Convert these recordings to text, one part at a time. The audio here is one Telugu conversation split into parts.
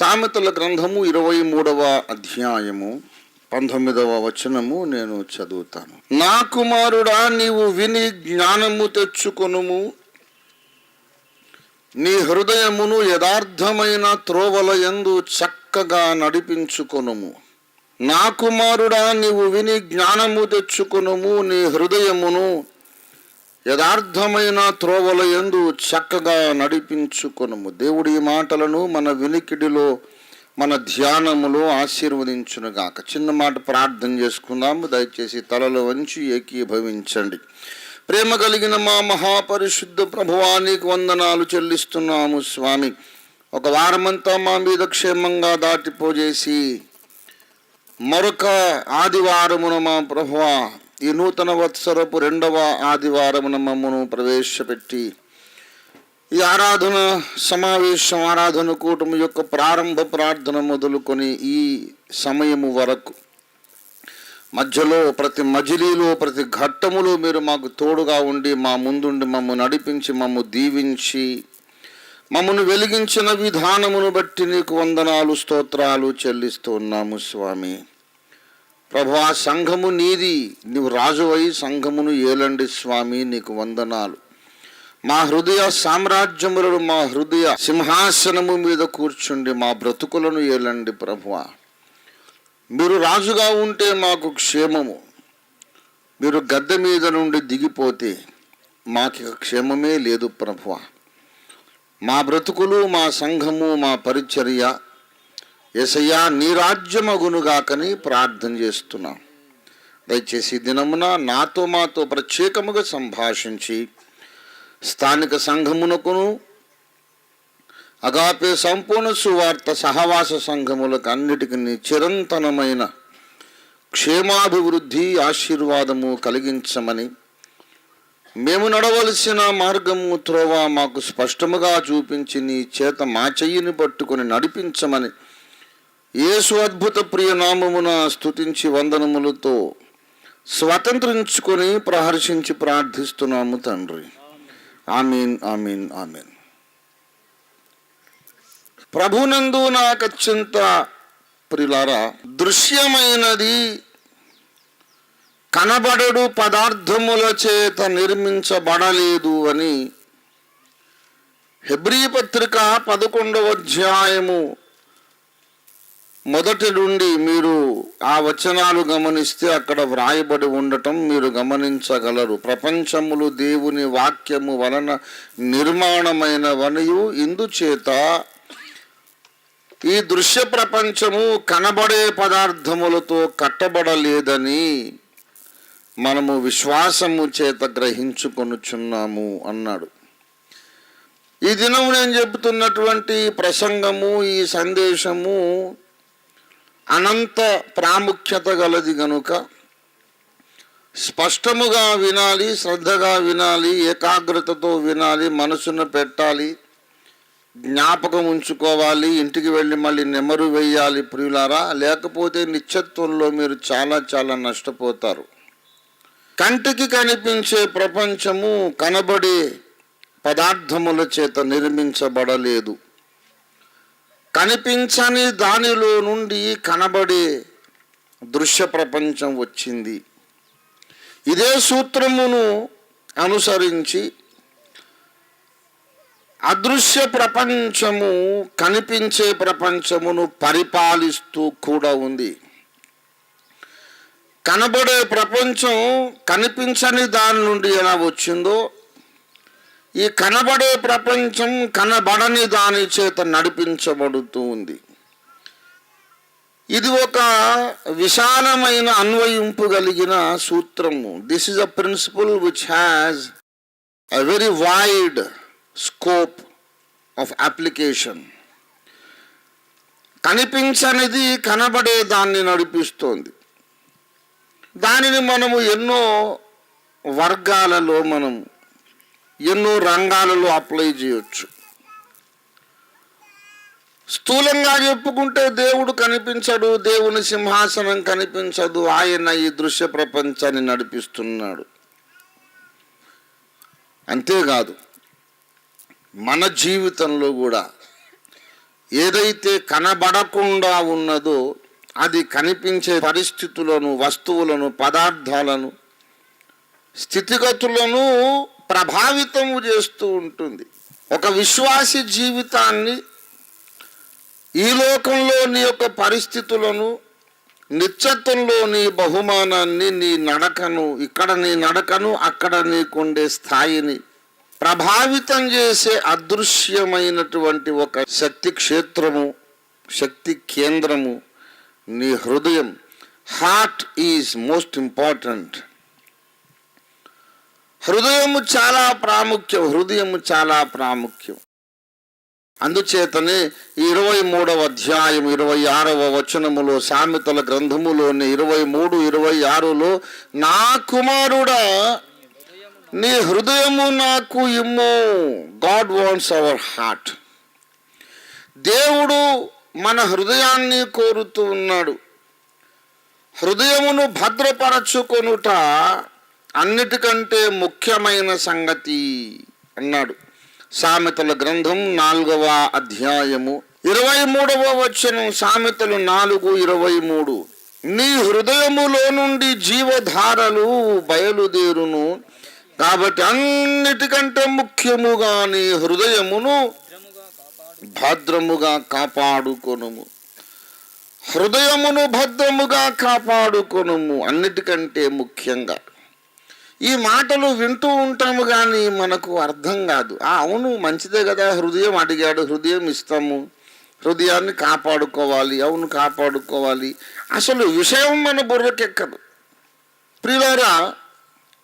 సామెతల గ్రంథము 23వ అధ్యాయము 19వ వచనము నేను చదువుతాను. నా కుమారుడా, నీవు విని జ్ఞానము తెచ్చుకొనుము, నీ హృదయమును యథార్థమైన త్రోవల యందు చక్కగా నడిపించుకొనుము. నా కుమారుడా, నీవు విని జ్ఞానము తెచ్చుకొనుము, నీ హృదయమును యథార్థమైన త్రోవల యందు చక్కగా నడిపించుకొనుము. దేవుడి మాటలను మన వినికిడిలో, మన ధ్యానములో ఆశీర్వదించునుగాక. చిన్న మాట ప్రార్థన చేసుకుందాము. దయచేసి తలలో వంచి ఏకీభవించండి. ప్రేమ కలిగిన మా మహాపరిశుద్ధ ప్రభువా, నీకు వందనాలు చెల్లిస్తున్నాము స్వామి. ఒక వారమంతా మా మీద క్షేమంగా దాటిపోజేసి మరొక ఆదివారమున మా ప్రభువా, ఈ నూతన వత్సరపు 2వ ఆదివారమున మమ్మను ప్రవేశపెట్టి ఈ ఆరాధన సమావేశం, ఆరాధన కూటమి యొక్క ప్రారంభ ప్రార్థన మొదలుకొని ఈ సమయము వరకు మధ్యలో ప్రతి మజిలీలో, ప్రతి ఘట్టములో మీరు మాకు తోడుగా ఉండి మా ముందుండి మమ్ము నడిపించి, మమ్ము దీవించి, మమ్మను వెలిగించిన విధానమును బట్టి నీకు వందనాలు, స్తోత్రాలు చెల్లిస్తూ ఉన్నాము స్వామి. ప్రభువా, సంఘము నీది, నీవు రాజువై సంఘమును ఏలండి స్వామి. నీకు వందనాలు. మా హృదయ సామ్రాజ్యములను, మా హృదయ సింహాసనము మీద కూర్చుండి మా బ్రతుకులను ఏలండి ప్రభువా. మీరు రాజుగా ఉంటే మాకు క్షేమము, మీరు గద్దె మీద నుండి దిగిపోతే మాకు క్షేమమే లేదు ప్రభువా. మా బ్రతుకులు, మా సంఘము, మా పరిచర్య యేసయ్యా నీ రాజ్యమగునుగాకని ప్రార్థన చేస్తున్నాం. దయచేసి దినమున నాతో మాతో ప్రత్యేకముగా సంభాషించి స్థానిక సంఘమునకును, అగాపే సంపూర్ణ సువార్త సహవాస సంఘములకు అన్నిటికీ చిరంతనమైన క్షేమాభివృద్ధి, ఆశీర్వాదము కలిగించమని, మేము నడవలసిన మార్గము, త్రోవ మాకు స్పష్టముగా చూపించి నీ చేత మా చెయ్యిని పట్టుకొని నడిపించమని యేసు అద్భుత ప్రియ నామమున స్తుతించి వందనములతో స్వతంత్రించుకొని ప్రహర్షించి ప్రార్థిస్తున్నాము తండ్రి. ఆమీన్, ఆమీన్, ఆమీన్. ప్రభునందు నాకత్యంత ప్రియులారా, దృశ్యమైనది కనబడడు పదార్థముల చేత నిర్మించబడలేదు అని హెబ్రీ పత్రిక 11వ అధ్యాయము మొదటి నుండి మీరు ఆ వచనాలు గమనిస్తే అక్కడ వ్రాయబడి ఉండటం మీరు గమనించగలరు. ప్రపంచములు దేవుని వాక్యము వలన నిర్మాణమైనవనియు, ఇందుచేత ఈ దృశ్య ప్రపంచము కనబడే పదార్థములతో కట్టబడలేదని మనము విశ్వాసము చేత గ్రహించుకొనుచున్నాము అన్నాడు. ఈ దినం నేను చెబుతున్నటువంటి ప్రసంగము, ఈ సందేశము అనంత ప్రాముఖ్యత గలది గనుక స్పష్టముగా వినాలి, శ్రద్ధగా వినాలి, ఏకాగ్రతతో వినాలి, మనసును పెట్టాలి, జ్ఞాపకం ఉంచుకోవాలి, ఇంటికి వెళ్ళి మళ్ళీ నెమరు వేయాలి ప్రియులారా. లేకపోతే నిత్యత్వంలో మీరు చాలా చాలా నష్టపోతారు. కంటికి కనిపించే ప్రపంచము కనబడే పదార్థముల చేత నిర్మించబడలేదు. కనిపించని దానిలో నుండి కనబడే దృశ్య ప్రపంచం వచ్చింది. ఇదే సూత్రమును అనుసరించి అదృశ్య ప్రపంచము కనిపించే ప్రపంచమును పరిపాలిస్తూ కూడా ఉంది. కనబడే ప్రపంచం కనిపించని దాని నుండి ఎలా వచ్చిందో, ఈ కనబడే ప్రపంచం కనబడని దాని చేత నడిపించబడుతూ ఉంది. ఇది ఒక విశాలమైన అన్వయింపు కలిగిన సూత్రము. This is a principle which has a very wide scope of application. కనిపించనిది కనబడే దాన్ని నడిపిస్తోంది. దానిని మనము ఎన్నో వర్గాలలో, మనం ఎన్నో రంగాలలో అప్లై చేయొచ్చు. స్థూలంగా చెప్పుకుంటే దేవుడు కనిపించడు, దేవుని సింహాసనం కనిపించదు, ఆయన ఈ దృశ్య ప్రపంచాన్ని నడిపిస్తున్నాడు. అంతేకాదు, మన జీవితంలో కూడా ఏదైతే కనబడకుండా ఉన్నదో అది కనిపించే పరిస్థితులను, వస్తువులను, పదార్థాలను, స్థితిగతులను ప్రభావితము చేస్తూ ఉంటుంది. ఒక విశ్వాసి జీవితాన్ని, ఈ లోకంలో నీ యొక్క పరిస్థితులను, నిత్యత్వంలో నీ బహుమానాన్ని, నీ నడకను, ఇక్కడ నీ నడకను, అక్కడ నీకుండే స్థాయిని ప్రభావితం చేసే అదృశ్యమైనటువంటి ఒక శక్తి క్షేత్రము, శక్తి కేంద్రము నీ హృదయం. Heart is most important. హృదయము చాలా ప్రాముఖ్యం. హృదయము చాలా ప్రాముఖ్యం. అందుచేతనే 23వ అధ్యాయం 26వ వచనములో, సామెతల గ్రంథములోని 23:26లో, నా కుమారుడా నీ హృదయము నాకు ఇమ్ము. God wants our heart. దేవుడు మన హృదయాన్ని కోరుతూ ఉన్నాడు. హృదయమును భద్రపరచుకొనుట అన్నిటికంటే ముఖ్యమైన సంగతి అన్నాడు. సామెతల గ్రంథం 4వ అధ్యాయము 23వ వచనం. సామెతలు 4:23. నీ హృదయములో నుండి జీవధారలు బయలుదేరును, కాబట్టి అన్నిటికంటే ముఖ్యముగా నీ హృదయమును భద్రముగా కాపాడుకొనుము. హృదయమును భద్రముగా కాపాడుకొనుము, అన్నిటికంటే ముఖ్యంగా. ఈ మాటలు వింటూ ఉంటాము కానీ మనకు అర్థం కాదు. అవును, మంచిదే కదా, హృదయం అడిగాడు, హృదయం ఇస్తాము, హృదయాన్ని కాపాడుకోవాలి. అవును, కాపాడుకోవాలి. అసలు విషయం మన బుర్రకెక్కదు. ప్రియులారా,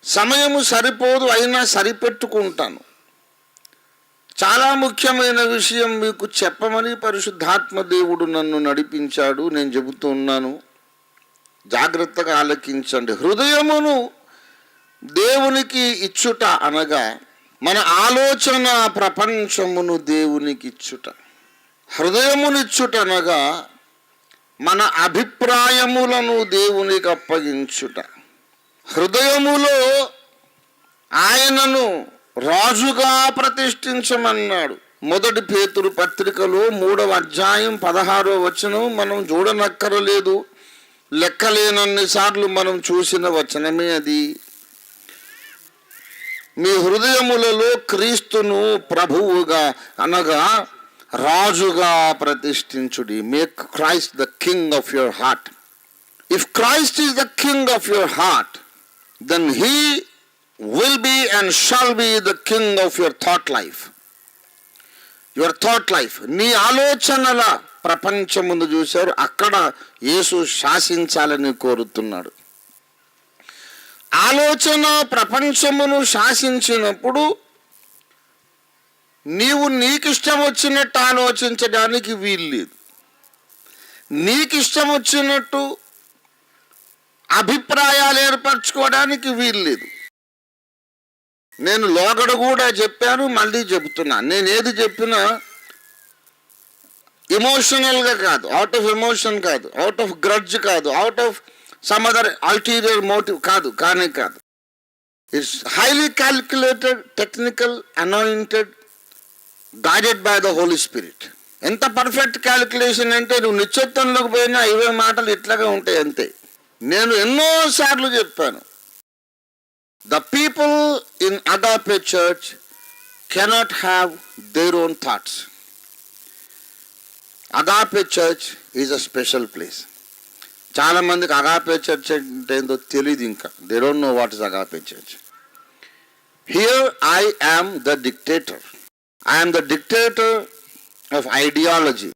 సమయము సరిపోదు, అయినా సరిపెట్టుకుంటాను. చాలా ముఖ్యమైన విషయం మీకు చెప్పమని పరిశుద్ధాత్మ దేవుడు నన్ను నడిపించాడు. నేను చెబుతూ ఉన్నాను, జాగ్రత్తగా ఆలకించండి. హృదయమును దేవునికి ఇచ్చుట అనగా మన ఆలోచన ప్రపంచమును దేవునికి ఇచ్చుట. హృదయమునిచ్చుట అనగా మన అభిప్రాయములను దేవునికి అప్పగించుట. హృదయములో ఆయనను రాజుగా ప్రతిష్ఠించమన్నాడు. 1 పేతురు పత్రికలో 3వ అధ్యాయం 16వ వచనం మనం చూడనక్కరలేదు. లెక్కలేనన్ని సార్లు మనం చూసిన వచనమే అది. మీ హృదయములలో క్రీస్తును ప్రభువుగా అనగా రాజుగా ప్రతిష్ఠించుడి. Make Christ the king of your heart. If Christ is the king of your heart, then he will be and shall be the king of your thought life. Your thought life. నీ ఆలోచనల ప్రపంచమును చూశారు, అక్కడ యేసు శాసించాలని కోరుతున్నాడు. ఆలోచన ప్రపంచమును శాసించినప్పుడు నీవు నీకిష్టం వచ్చినట్టు ఆలోచించడానికి వీల్లేదు. నీకిష్టం వచ్చినట్టు అభిప్రాయాలు ఏర్పరచుకోవడానికి వీల్లేదు. నేను లోగడ కూడా చెప్పాను, మళ్ళీ చెబుతున్నా. నేను ఏది చెప్పినా ఎమోషనల్గా కాదు, అవుట్ ఆఫ్ ఎమోషన్ కాదు, అవుట్ ఆఫ్ గ్రడ్జ్ కాదు, out of some other ulterior motive కాదు, కానే కాదు. It's highly calculated, technical, anointed, guided by the holy spirit. ఎంత పర్ఫెక్ట్ క్యాల్కులేషన్ అంటే నువ్వు నిశ్చిత్తంలోకి పోయినా 20 మాటలు ఇట్లాగా ఉంటాయి అంతే. నేను ఎన్నోసార్లు చెప్పాను, the people in Agape Church cannot have their own thoughts. Agape Church is a special place. చాలా మందికి అగాపే చర్చ్ అంటే ఏందో తెలియదు ఇంకా. They don't know what is Agape Church. Here I am the dictator. I am the dictator of ideology.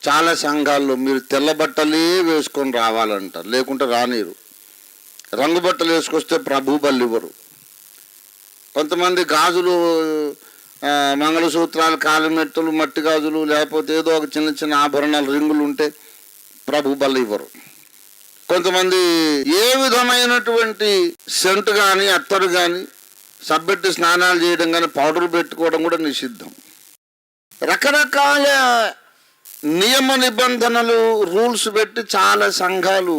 చాలా సంఘాల్లో మీరు తెల్ల బట్టలే వేసుకొని రావాలంటారు, లేకుంటే రానిరు. రంగు బట్టలు వేసుకొస్తే ప్రభు బళ్ళు ఇవ్వరు. కొంతమంది గాజులు, మంగళసూత్రాలు, కాలిమెట్టలు, మట్టి గాజులు, లేకపోతే ఏదో ఒక చిన్న చిన్న ఆభరణాలు, రింగులు ఉంటే ప్రభు బళ్ళు ఇవ్వరు. కొంతమంది ఏ విధమైనటువంటి సెంట్ కానీ, అత్తరు కానీ, సబ్బెట్టి స్నానాలు చేయడం కానీ, పౌడర్ పెట్టుకోవడం కూడా నిషిద్ధం. రకరకాల నియమ నిబంధనలు, రూల్స్ పెట్టి చాలా సంఘాలు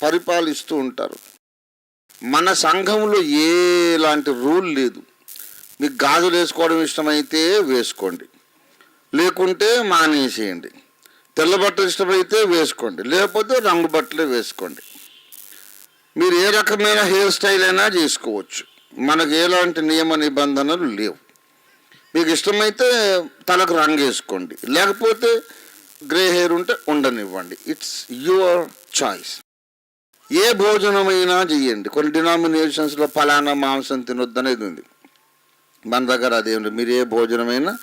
పరిపాలిస్తూ ఉంటారు. మన సంఘంలో ఎలాంటి రూల్ లేదు. మీకు గాజులు వేసుకోవడం ఇష్టమైతే వేసుకోండి, లేకుంటే మానేసేయండి. తెల్ల బట్టలు ఇష్టమైతే వేసుకోండి, లేకపోతే రంగు బట్టలే వేసుకోండి. మీరు ఏ రకమైన హెయిర్ స్టైల్ అయినా చేసుకోవచ్చు. మనకు ఎలాంటి నియమ నిబంధనలు లేవు. మీకు ఇష్టమైతే తలకు రంగు వేసుకోండి, లేకపోతే గ్రే హెయిర్ ఉంటే ఉండనివ్వండి. It's your choice. ఏ భోజనమైనా చేయండి. కొన్ని డినామినేషన్స్లో ఫలానా మాంసం తినొద్దనేది ఉంది, మన దగ్గర అదేమిటి. మీరు ఏ భోజనమైనా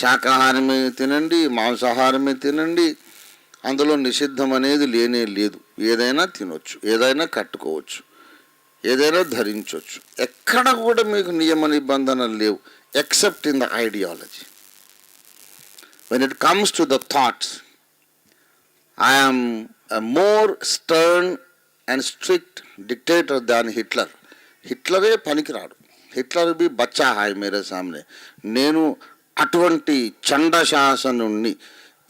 శాకాహారమే తినండి, మాంసాహారమే తినండి, అందులో నిషిద్ధం అనేది లేనే లేదు. ఏదైనా తినొచ్చు, ఏదైనా కట్టుకోవచ్చు, ఏదైనా ధరించవచ్చు. ఎక్కడ కూడా మీకు నియమ నిబంధనలు లేవు, except in the ideology. When it comes to the thoughts, I am a more stern and strict dictator than Hitler. హిట్లరే పనికిరాడు. హిట్లర్ బి బచ్చా హాయ్ మేరే సామ్నే. నేను అటువంటి చండశాసనుణ్ణి.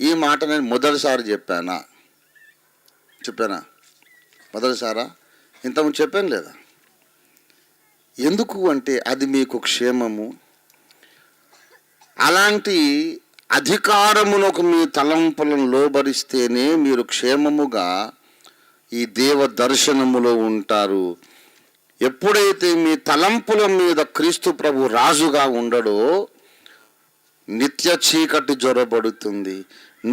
ఈ మాట నేను మొదటిసారి చెప్పానా? మొదటిసారా? ఇంతకుముందు చెప్పాను లేదా? ఎందుకు అంటే అది మీకు క్షేమము. అలాంటి అధికారమునకు మీ తలంపులను లోబరిస్తేనే మీరు క్షేమముగా ఈ దేవ దర్శనములో ఉంటారు. ఎప్పుడైతే మీ తలంపుల మీద క్రీస్తు ప్రభు రాజుగా ఉండడో నిత్య చీకటి జ్వరబడుతుంది.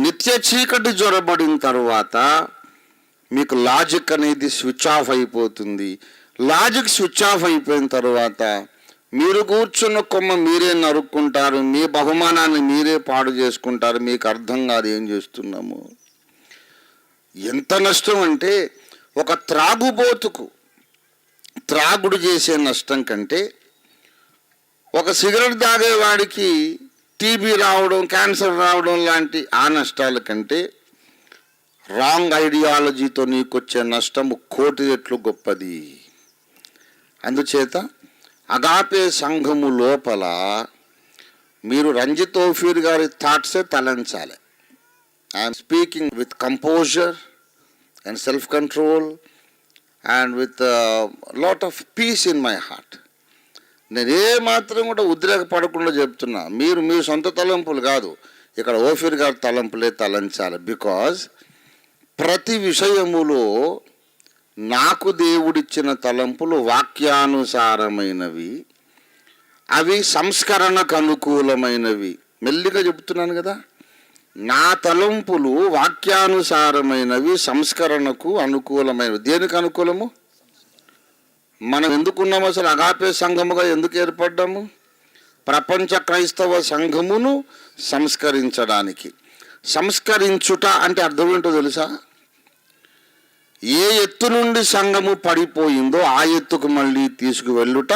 నిత్య చీకటి జ్వరబడిన తర్వాత మీకు లాజిక్ అనేది స్విచ్ ఆఫ్ అయిపోతుంది. లాజిక్ స్విచ్ ఆఫ్ అయిపోయిన తర్వాత మీరు కూర్చున్న కొమ్మ మీరే నరుక్కుంటారు, మీ బహుమానాన్ని మీరే పాడు చేసుకుంటారు. మీకు అర్థం కాదు ఏం చేస్తున్నాము. ఎంత నష్టం అంటే, ఒక త్రాగుబోతుకు త్రాగుడు చేసే నష్టం కంటే ఒక సిగరెట్ తాగేవాడికి టీబీ రావడం, క్యాన్సర్ రావడం లాంటి ఆ నష్టాల కంటే రాంగ్ ఐడియాలజీతో నీకొచ్చే నష్టము 1,000,000 రెట్లు గొప్పది. అందుచేత అగాపే సంఘము లోపల మీరు రంజిత్ ఓఫీర్ గారి థాట్సే తలంచాలి. I'm speaking with composure and self control and with lot of peace in my heart. నేను ఏ మాత్రం కూడా ఉద్రేకపడకుండా చెప్తున్నా. మీరు మీ సొంత తలంపులు కాదు, ఇక్కడ ఓఫీర్ గారి తలంపులే తలంచాలి. బికాజ్ ప్రతి విషయములో నాకు దేవుడిచ్చిన తలంపులు వాక్యానుసారమైనవి, అవి సంస్కరణకు అనుకూలమైనవి. మెల్లిగా చెప్తున్నాను కదా, నా తలంపులు వాక్యానుసారమైనవి, సంస్కరణకు అనుకూలమైనవి. దేనికి అనుకూలము? మనం ఎందుకున్నాము అసలు? అగాపే సంఘముగా ఎందుకు ఏర్పడ్డాము? ప్రపంచ క్రైస్తవ సంఘమును సంస్కరించడానికి. సంస్కరించుట అంటే అర్థం ఏంటో తెలుసా? ఏ ఎత్తు నుండి సంఘము పడిపోయిందో ఆ ఎత్తుకు మళ్ళీ తీసుకువెళ్ళుట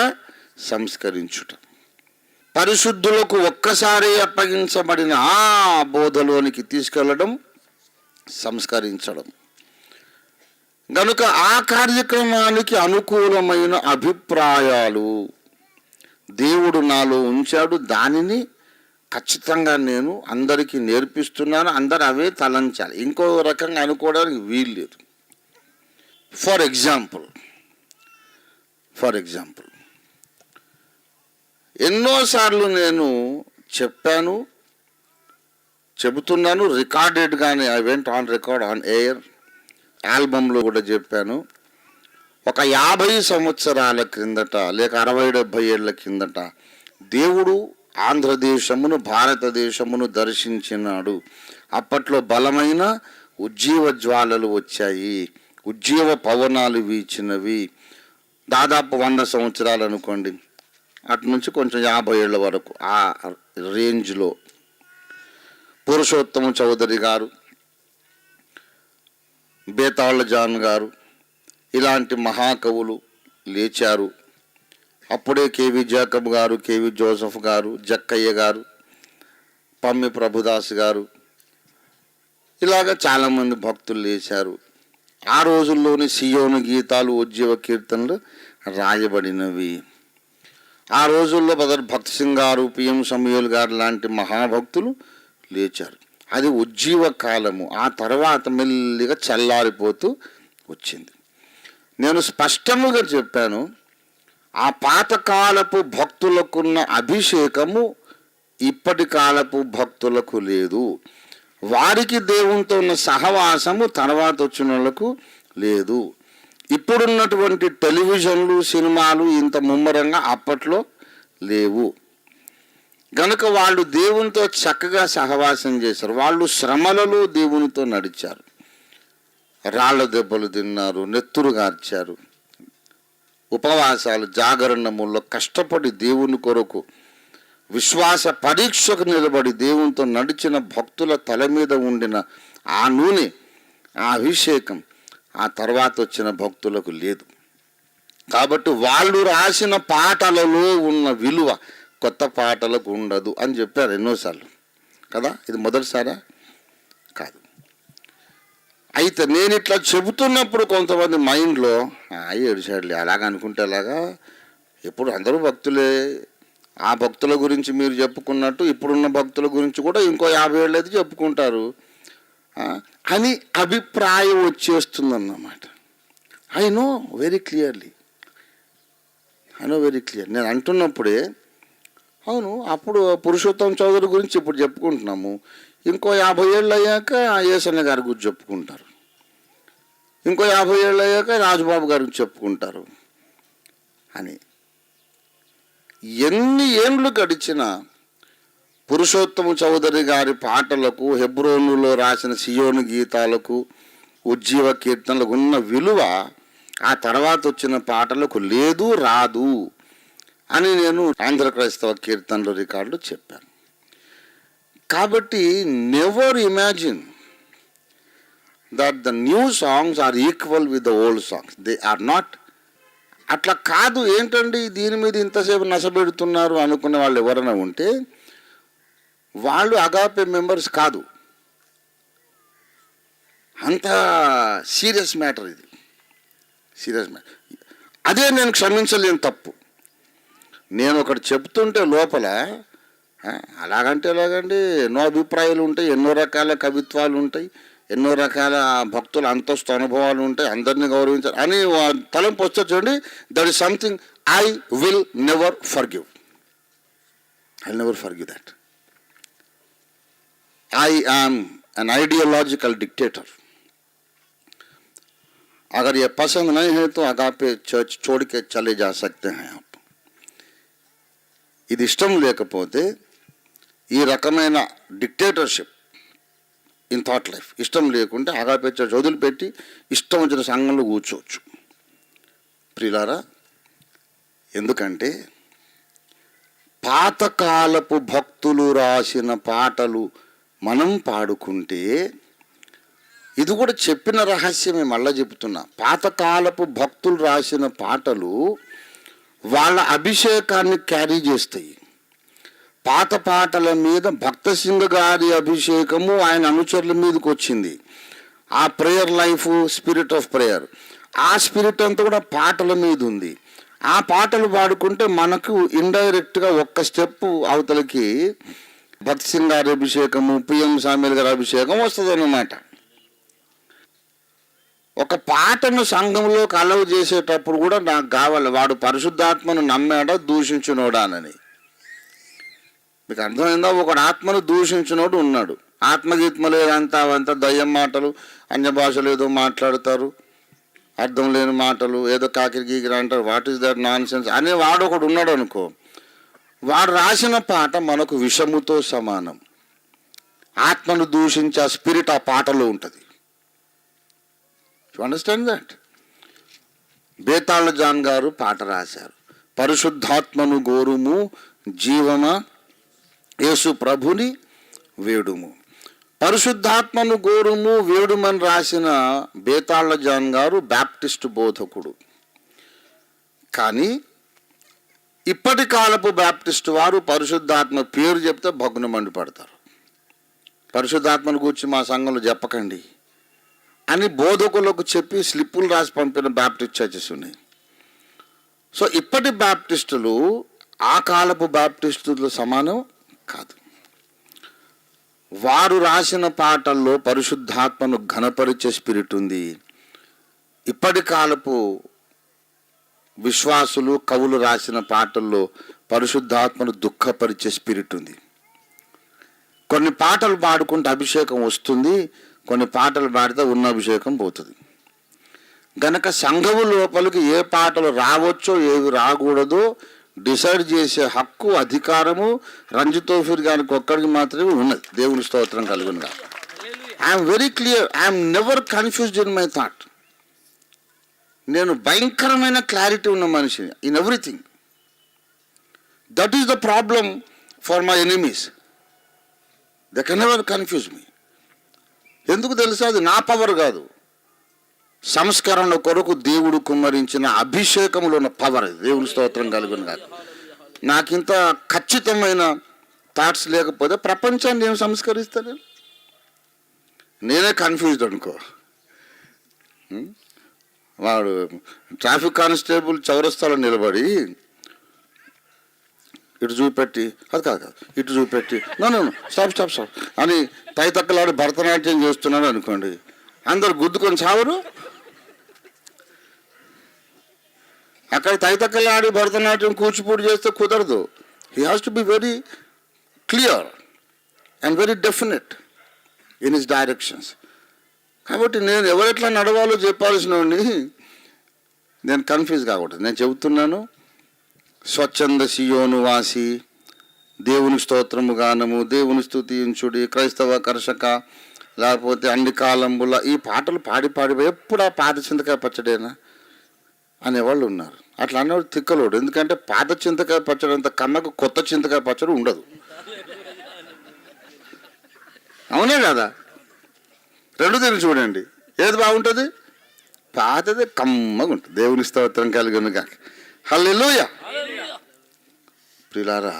సంస్కరించుట. పరిశుద్ధులకు ఒక్కసారి అప్పగించబడిన ఆ బోధలోనికి తీసుకెళ్ళడం సంస్కరించడం. గనుక ఆ కార్యక్రమానికి అనుకూలమైన అభిప్రాయాలు దేవుడు నాలో ఉంచాడు. దానిని ఖచ్చితంగా నేను అందరికీ నేర్పిస్తున్నాను. అందరు అవే తలంచాలి, ఇంకో రకంగా అనుకోవడానికి వీలు లేదు. ఫర్ ఎగ్జాంపుల్ ఎన్నోసార్లు నేను చెబుతున్నాను, రికార్డెడ్గానే. I went on record on air, ఆల్బంలో కూడా చెప్పాను. ఒక 50 సంవత్సరాల క్రిందట లేక 60-70 ఏళ్ల కిందట దేవుడు ఆంధ్రదేశమును, భారతదేశమును దర్శించినాడు. అప్పట్లో బలమైన ఉజ్జీవ జ్వాలలు వచ్చాయి, ఉజ్జీవ పవనాలు వీచినవి. దాదాపు 100 సంవత్సరాలు అనుకోండి, అటు నుంచి కొంచెం 50 ఏళ్ళ వరకు ఆ రేంజ్లో పురుషోత్తమ చౌదరి గారు, బేతాళ జాన్ గారు ఇలాంటి మహాకవులు లేచారు. అప్పుడే కేవి జాకబ్ గారు, కేవి జోసెఫ్ గారు, జక్కయ్య గారు, పమ్మి ప్రభుదాస్ గారు, ఇలాగ చాలామంది భక్తులు లేచారు. ఆ రోజుల్లోని సియోను గీతాలు, ఉజ్జీవ కీర్తనలు రాయబడినవి. ఆ రోజుల్లో బ్రదర్ భక్త్ సింగ్ గారు, పిఎం సమూయేల్ గారు లాంటి మహాభక్తులు లేచారు. అది ఉజ్జీవ కాలము. ఆ తర్వాత మెల్లిగా చల్లారిపోతూ వచ్చింది. నేను స్పష్టంగా చెప్పాను, ఆ పాతకాలపు భక్తులకున్న అభిషేకము ఇప్పటి కాలపు భక్తులకు లేదు. వారికి దేవునితో ఉన్న సహవాసము తర్వాత వచ్చిన వాళ్ళకు లేదు. ఇప్పుడున్నటువంటి టెలివిజన్లు, సినిమాలు ఇంత ముమ్మరంగా అప్పట్లో లేవు గనుక వాళ్ళు దేవునితో చక్కగా సహవాసం చేశారు. వాళ్ళు శ్రమలలో దేవునితో నడిచారు, రాళ్ళ దెబ్బలు తిన్నారు, నెత్తురు గార్చారు, ఉపవాసాలు, జాగరణముల్లో కష్టపడి దేవుని కొరకు విశ్వాస పరీక్షకు నిలబడి దేవునితో నడిచిన భక్తుల తల మీద ఉండిన ఆ నూనె, ఆ అభిషేకం ఆ తర్వాత వచ్చిన భక్తులకు లేదు. కాబట్టి వాళ్ళు రాసిన పాటలలో ఉన్న విలువ కొత్త పాటలకు ఉండదు అని చెప్పారు ఎన్నోసార్లు కదా. ఇది మొదటిసారా? కాదు. అయితే నేను ఇట్లా చెబుతున్నప్పుడు కొంతమంది మైండ్లో ఏడుసాడులే, అలాగ అనుకుంటే అలాగా, ఎప్పుడు అందరూ భక్తులే, ఆ భక్తుల గురించి మీరు చెప్పుకున్నట్టు ఇప్పుడున్న భక్తుల గురించి కూడా ఇంకో 50 ఏళ్ళు అయితే చెప్పుకుంటారు అని అభిప్రాయం వచ్చేస్తుందన్నమాట. I know very clear. నేను అంటున్నప్పుడే అవును, అప్పుడు పురుషోత్తం చౌదరి గురించి ఇప్పుడు చెప్పుకుంటున్నాము, ఇంకో 50 ఏళ్ళు అయ్యాక ఏసన్న గారి గురించి చెప్పుకుంటారు, ఇంకో 50 ఏళ్ళు అయ్యాక రాజుబాబు గారి గురించి చెప్పుకుంటారు అని. ఎన్ని ఏండ్లు గడిచినా పురుషోత్తమ చౌదరి గారి పాటలకు, హెబ్రోనులో రాసిన సియోను గీతాలకు, ఉజ్జీవ కీర్తనలకు ఉన్న విలువ ఆ తర్వాత వచ్చిన పాటలకు లేదు, రాదు అని నేను ఆంధ్ర క్రైస్తవ కీర్తనలు రికార్డులు చెప్పాను. కాబట్టి never imagine that the new songs are equal with the old songs. They are not. అట్లా కాదు. ఏంటండి దీని మీద ఇంతసేపు నశపెడుతున్నారు అనుకునే వాళ్ళు ఎవరైనా ఉంటే వాళ్ళు అగాపే మెంబర్స్ కాదు. అంత సీరియస్ మ్యాటర్ ఇది, సీరియస్ మ్యాటర్. అదే నేను క్షమించలేని తప్పు. నేను ఒకటి చెప్తుంటే లోపల అలాగంటే ఎలాగండి, ఎన్నో అభిప్రాయాలు ఉంటాయి, ఎన్నో రకాల కవిత్వాలు ఉంటాయి, ఎన్నో రకాల భక్తుల అంతస్తు అనుభవాలు ఉంటాయి, అందరినీ గౌరవించాలి అని తలంపు వస్తే చూడండి, that is something I will never forgive. I never forgive that. I am an ideological dictator. अगर ये पसंद नहीं है तो अगापे चर्च छोड़ के चले जा सकते हैं आप. ఇది ఇష్టం లేకపోతే ఈ రకమైన డిక్టేటర్షిప్ ఇన్ థాట్ లైఫ్ ఇష్టం లేకుంటే అగాపే చర్చ్ వదిలిపెట్టి ఇష్టం వచ్చిన సంఘంలో కూర్చోవచ్చు. ప్రియులారా, ఎందుకంటే పాతకాలపు భక్తులు రాసిన పాటలు మనం పాడుకుంటే, ఇది కూడా చెప్పిన రహస్యమే, మళ్ళా చెప్తున్నా, పాతకాలపు భక్తులు రాసిన పాటలు వాళ్ళ అభిషేకాన్ని క్యారీ చేస్తాయి. పాత పాటల మీద భక్త సింగ్ గారి అభిషేకము ఆయన అనుచరుల మీదకి వచ్చింది. ఆ prayer life, spirit of prayer, ఆ స్పిరిట్ అంతా కూడా పాటల మీద ఉంది. ఆ పాటలు పాడుకుంటే మనకు ఇండైరెక్ట్గా ఒక్క స్టెప్ అవతలకి భక్త సింగ్ గారి అభిషేకము, పిఎం సామీల్ గారి అభిషేకం వస్తుంది అన్నమాట. ఒక పాటను సంఘంలోకి అలవ్ చేసేటప్పుడు కూడా నాకు కావాలి, వాడు పరిశుద్ధాత్మను నమ్మాడా దూషించినోడానని. మీకు అర్థమైందా? ఒకడు ఆత్మను దూషించినోడు ఉన్నాడు, ఆత్మగీత్మలు అంతా అవంతా దయ్యం మాటలు, అన్య భాషలు ఏదో మాట్లాడతారు, అర్థం లేని మాటలు, ఏదో కాకిరి గీకిరి అంటారు, what is that non sense అనే వాడు ఒకడు ఉన్నాడు అనుకో, వాడు రాసిన పాట మనకు విషముతో సమానం. ఆత్మను దూషించే స్పిరిట్ ఆ పాటలో ఉంటుంది. You understand that? Bethala John గారు పాట రాశారు, పరిశుద్ధాత్మను గోరుము జీవమ యేసు ప్రభుని వేడుము. పరిశుద్ధాత్మను గోరుము వేడుమని రాసిన బేతాళ జాన్ గారు బ్యాప్టిస్ట్ బోధకుడు. కానీ ఇప్పటి కాలపు బ్యాప్టిస్ట్ వారు పరిశుద్ధాత్మ పేరు చెప్తే భగ్న మండిపడతారు. పరిశుద్ధాత్మను గురించి మా సంఘంలో చెప్పకండి అని బోధకులకు చెప్పి స్లిప్పులు రాసి పంపిన బ్యాప్టిస్ట్ చర్చెస్ ఉన్నాయి. సో ఇప్పటి బ్యాప్టిస్టులు ఆ కాలపు బ్యాప్టిస్టుల సమానం కాదు. వారు రాసిన పాటల్లో పరిశుద్ధాత్మను ఘనపరిచే స్పిరిట్ ఉంది. ఇప్పటి కాలపు విశ్వాసులు, కవులు రాసిన పాటల్లో పరిశుద్ధాత్మను దుఃఖపరిచే స్పిరిట్ ఉంది. కొన్ని పాటలు పాడుకుంటే అభిషేకం వస్తుంది, కొన్ని పాటలు పాడితే ఉన్న అభిషేకం పోతుంది. గనక సంఘము లోపలికి ఏ పాటలు రావచ్చో ఏవి రాకూడదో డిసైడ్ చేసే హక్కు, అధికారము రంజితోఫిర్ గారికి ఒక్కడికి మాత్రమే ఉన్నది. దేవుని స్తోత్రం కలుగునుగా. I'm very clear, I'm never confused in my thought. నేను భయంకరమైన క్లారిటీ ఉన్న మనిషిని in everything. That is the problem for my enemies. They can never confuse me. ఎందుకు తెలుసా? అది నా పవర్ కాదు, సంస్కరణ కొరకు దేవుడు కుమ్మరించిన అభిషేకంలో ఉన్న పవర్. దేవుని స్తోత్రం కలుగును కాదు. నాకింత ఖచ్చితమైన థాట్స్ లేకపోతే ప్రపంచాన్ని నేను సంస్కరిస్తాను. నేనే కన్ఫ్యూజ్డ్ అనుకో. వాడు ట్రాఫిక్ కానిస్టేబుల్ చౌరస్తాలో నిలబడి ఇటు చూపెట్టి, అది కాదు ఇటు చూపెట్టి నన్ను స్టాప్ స్టాప్ స్టాప్ అని తైతక్కలాడి భరతనాట్యం చేస్తున్నాడు అనుకోండి, అందరు గుద్దుకొని చావరు. అక్కడ తైతక్కలాడి భరతనాట్యం కూచిపూడి చేస్తే కుదరదు. He has to be very clear and very definite in his directions. కాబట్టి నేను ఎవరెట్లా నడవాలో చెప్పాల్సిన నేను కన్ఫ్యూజ్ కాకూడదు. నేను చెబుతున్నాను, స్వచ్ఛంద సియోను వాసి, దేవుని స్తోత్రము గానము, దేవుని స్తుతించుడి, క్రైస్తవ కర్షక, లేకపోతే అన్ని కాలంబుల, ఈ పాటలు పాడి పాడి ఎప్పుడు ఆ పాత చింతకాయ పచ్చడేనా అనేవాళ్ళు ఉన్నారు. అట్లా అనేవాడు తిక్కలోడు. ఎందుకంటే పాత చింతకాయ పచ్చడి అంత కన్నకు కొత్త చింతకాయ పచ్చడి ఉండదు. అవునే కదా? రెండు తిని చూడండి, ఏది బాగుంటుంది? పాతది కమ్మగా ఉంటుంది. దేవుని స్తోత్రం కలిగిన కాక. హల్లెలూయా. ప్రియులారా,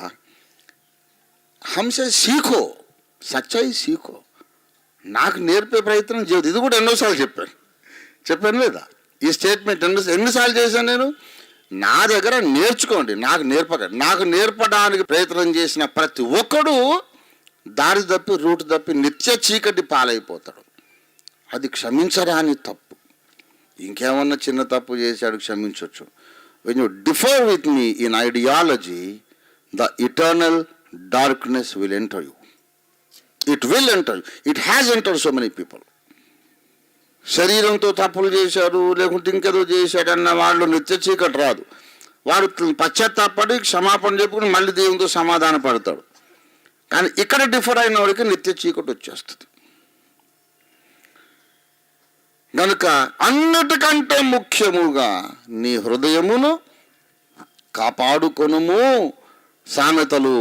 హంసే సీఖో, సచ్చాయి సీఖో. నాకు నేర్పే ప్రయత్నం చేయదు. ఇది కూడా ఎన్నోసార్లు చెప్పాను లేదా? ఈ స్టేట్మెంట్ ఎన్నిసార్లు చేశాను నేను? నా దగ్గర నేర్చుకోండి, నాకు నేర్పడానికి ప్రయత్నం చేసిన ప్రతి ఒక్కడు దారి తప్పి రూటు తప్పి నిత్య చీకటి పాలైపోతాడు. అది క్షమించరాని తప్పు. ఇంకేమన్నా చిన్న తప్పు చేశాడు క్షమించవచ్చు. When you differ with me in ideology, the eternal darkness will enter you. It will enter you. It has enter so many people. శరీరంతో తప్పులు చేశారు, లేకుంటే ఇంకేదో చేశాడన్న వాళ్ళు నిత్య చీకటి రాదు. వాడు పశ్చాత్తాపడి క్షమాపణ చెప్పుకుని మళ్ళీ దేవునితో సమాధాన పడతాడు. కానీ ఇక్కడ డిఫర్ అయిన వాడికి నిత్య చీకటి వచ్చేస్తుంది. కనుక అన్నిటికంటే ముఖ్యముగా నీ హృదయమును కాపాడుకొనుము. సామెతలు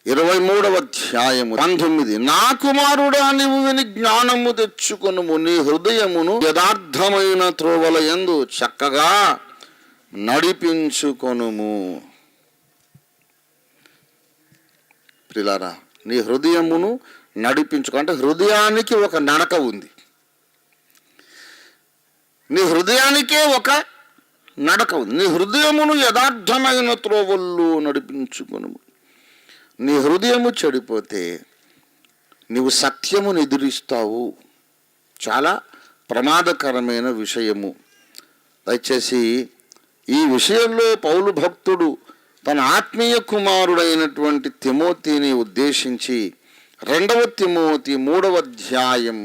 23వ అధ్యాయము 19. నా కుమారుడా, నీవు విని జ్ఞానము తెచ్చుకొనుము, నీ హృదయమును యథార్థమైన త్రోవల యందు చక్కగా నడిపించుకొనుము. ప్రియులారా, నీ హృదయమును నడిపించుకో అంటే హృదయానికి ఒక నడక ఉంది. నీ హృదయానికే ఒక నడక ఉంది. నీ హృదయమును యథార్థమైన త్రోవల్లో నడిపించుకొనుము. నీ హృదయము చెడిపోతే నీవు సత్యమును ఎదిరిస్తావు. చాలా ప్రమాదకరమైన విషయము. దయచేసి ఈ విషయంలో పౌలు భక్తుడు తన ఆత్మీయ కుమారుడైనటువంటి తిమోతిని ఉద్దేశించి 2వ తిమోతి 3వ అధ్యాయం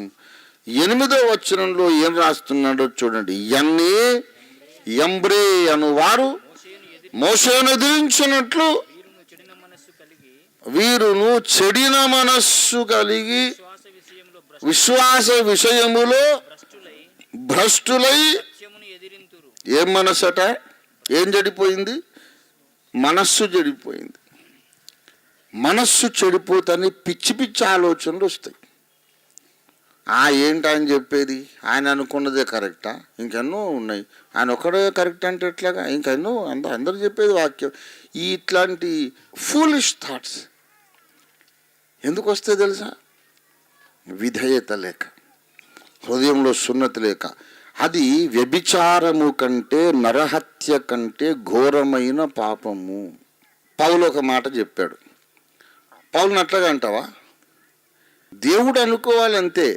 8వ వచనంలో ఏం రాస్తున్నాడో చూడండి. ఎంబ్రే అనువారు మోషేను ఎదిరించినట్లు వీరును చెడిన మనస్సు కలిగి విశ్వాస విషయములో భ్రష్టులై. ఏం మనస్సట? ఏం చెడిపోయింది? మనస్సు చెడిపోయింది. మనస్సు చెడిపోతని పిచ్చి పిచ్చి ఆలోచనలు వస్తాయి. ఏంటి ఆయన చెప్పేది? ఆయన అనుకున్నదే కరెక్టా? ఇంకెన్నో ఉన్నాయి. ఆయన ఒక్కడే కరెక్ట్ అంటే ఎట్లాగా? ఇంకెన్నో అందరూ చెప్పేది వాక్యం. ఇట్లాంటి ఫూలిష్ థాట్స్ ఎందుకు వస్తాయి తెలుసా? విధేయత లేక, హృదయంలో సున్నతి లేక. అది వ్యభిచారము కంటే, నరహత్య కంటే ఘోరమైన పాపము. పౌలు ఒక మాట చెప్పాడు. పౌలుని అట్లాగా అంటావా? దేవుడు అనుకోవాలంతే.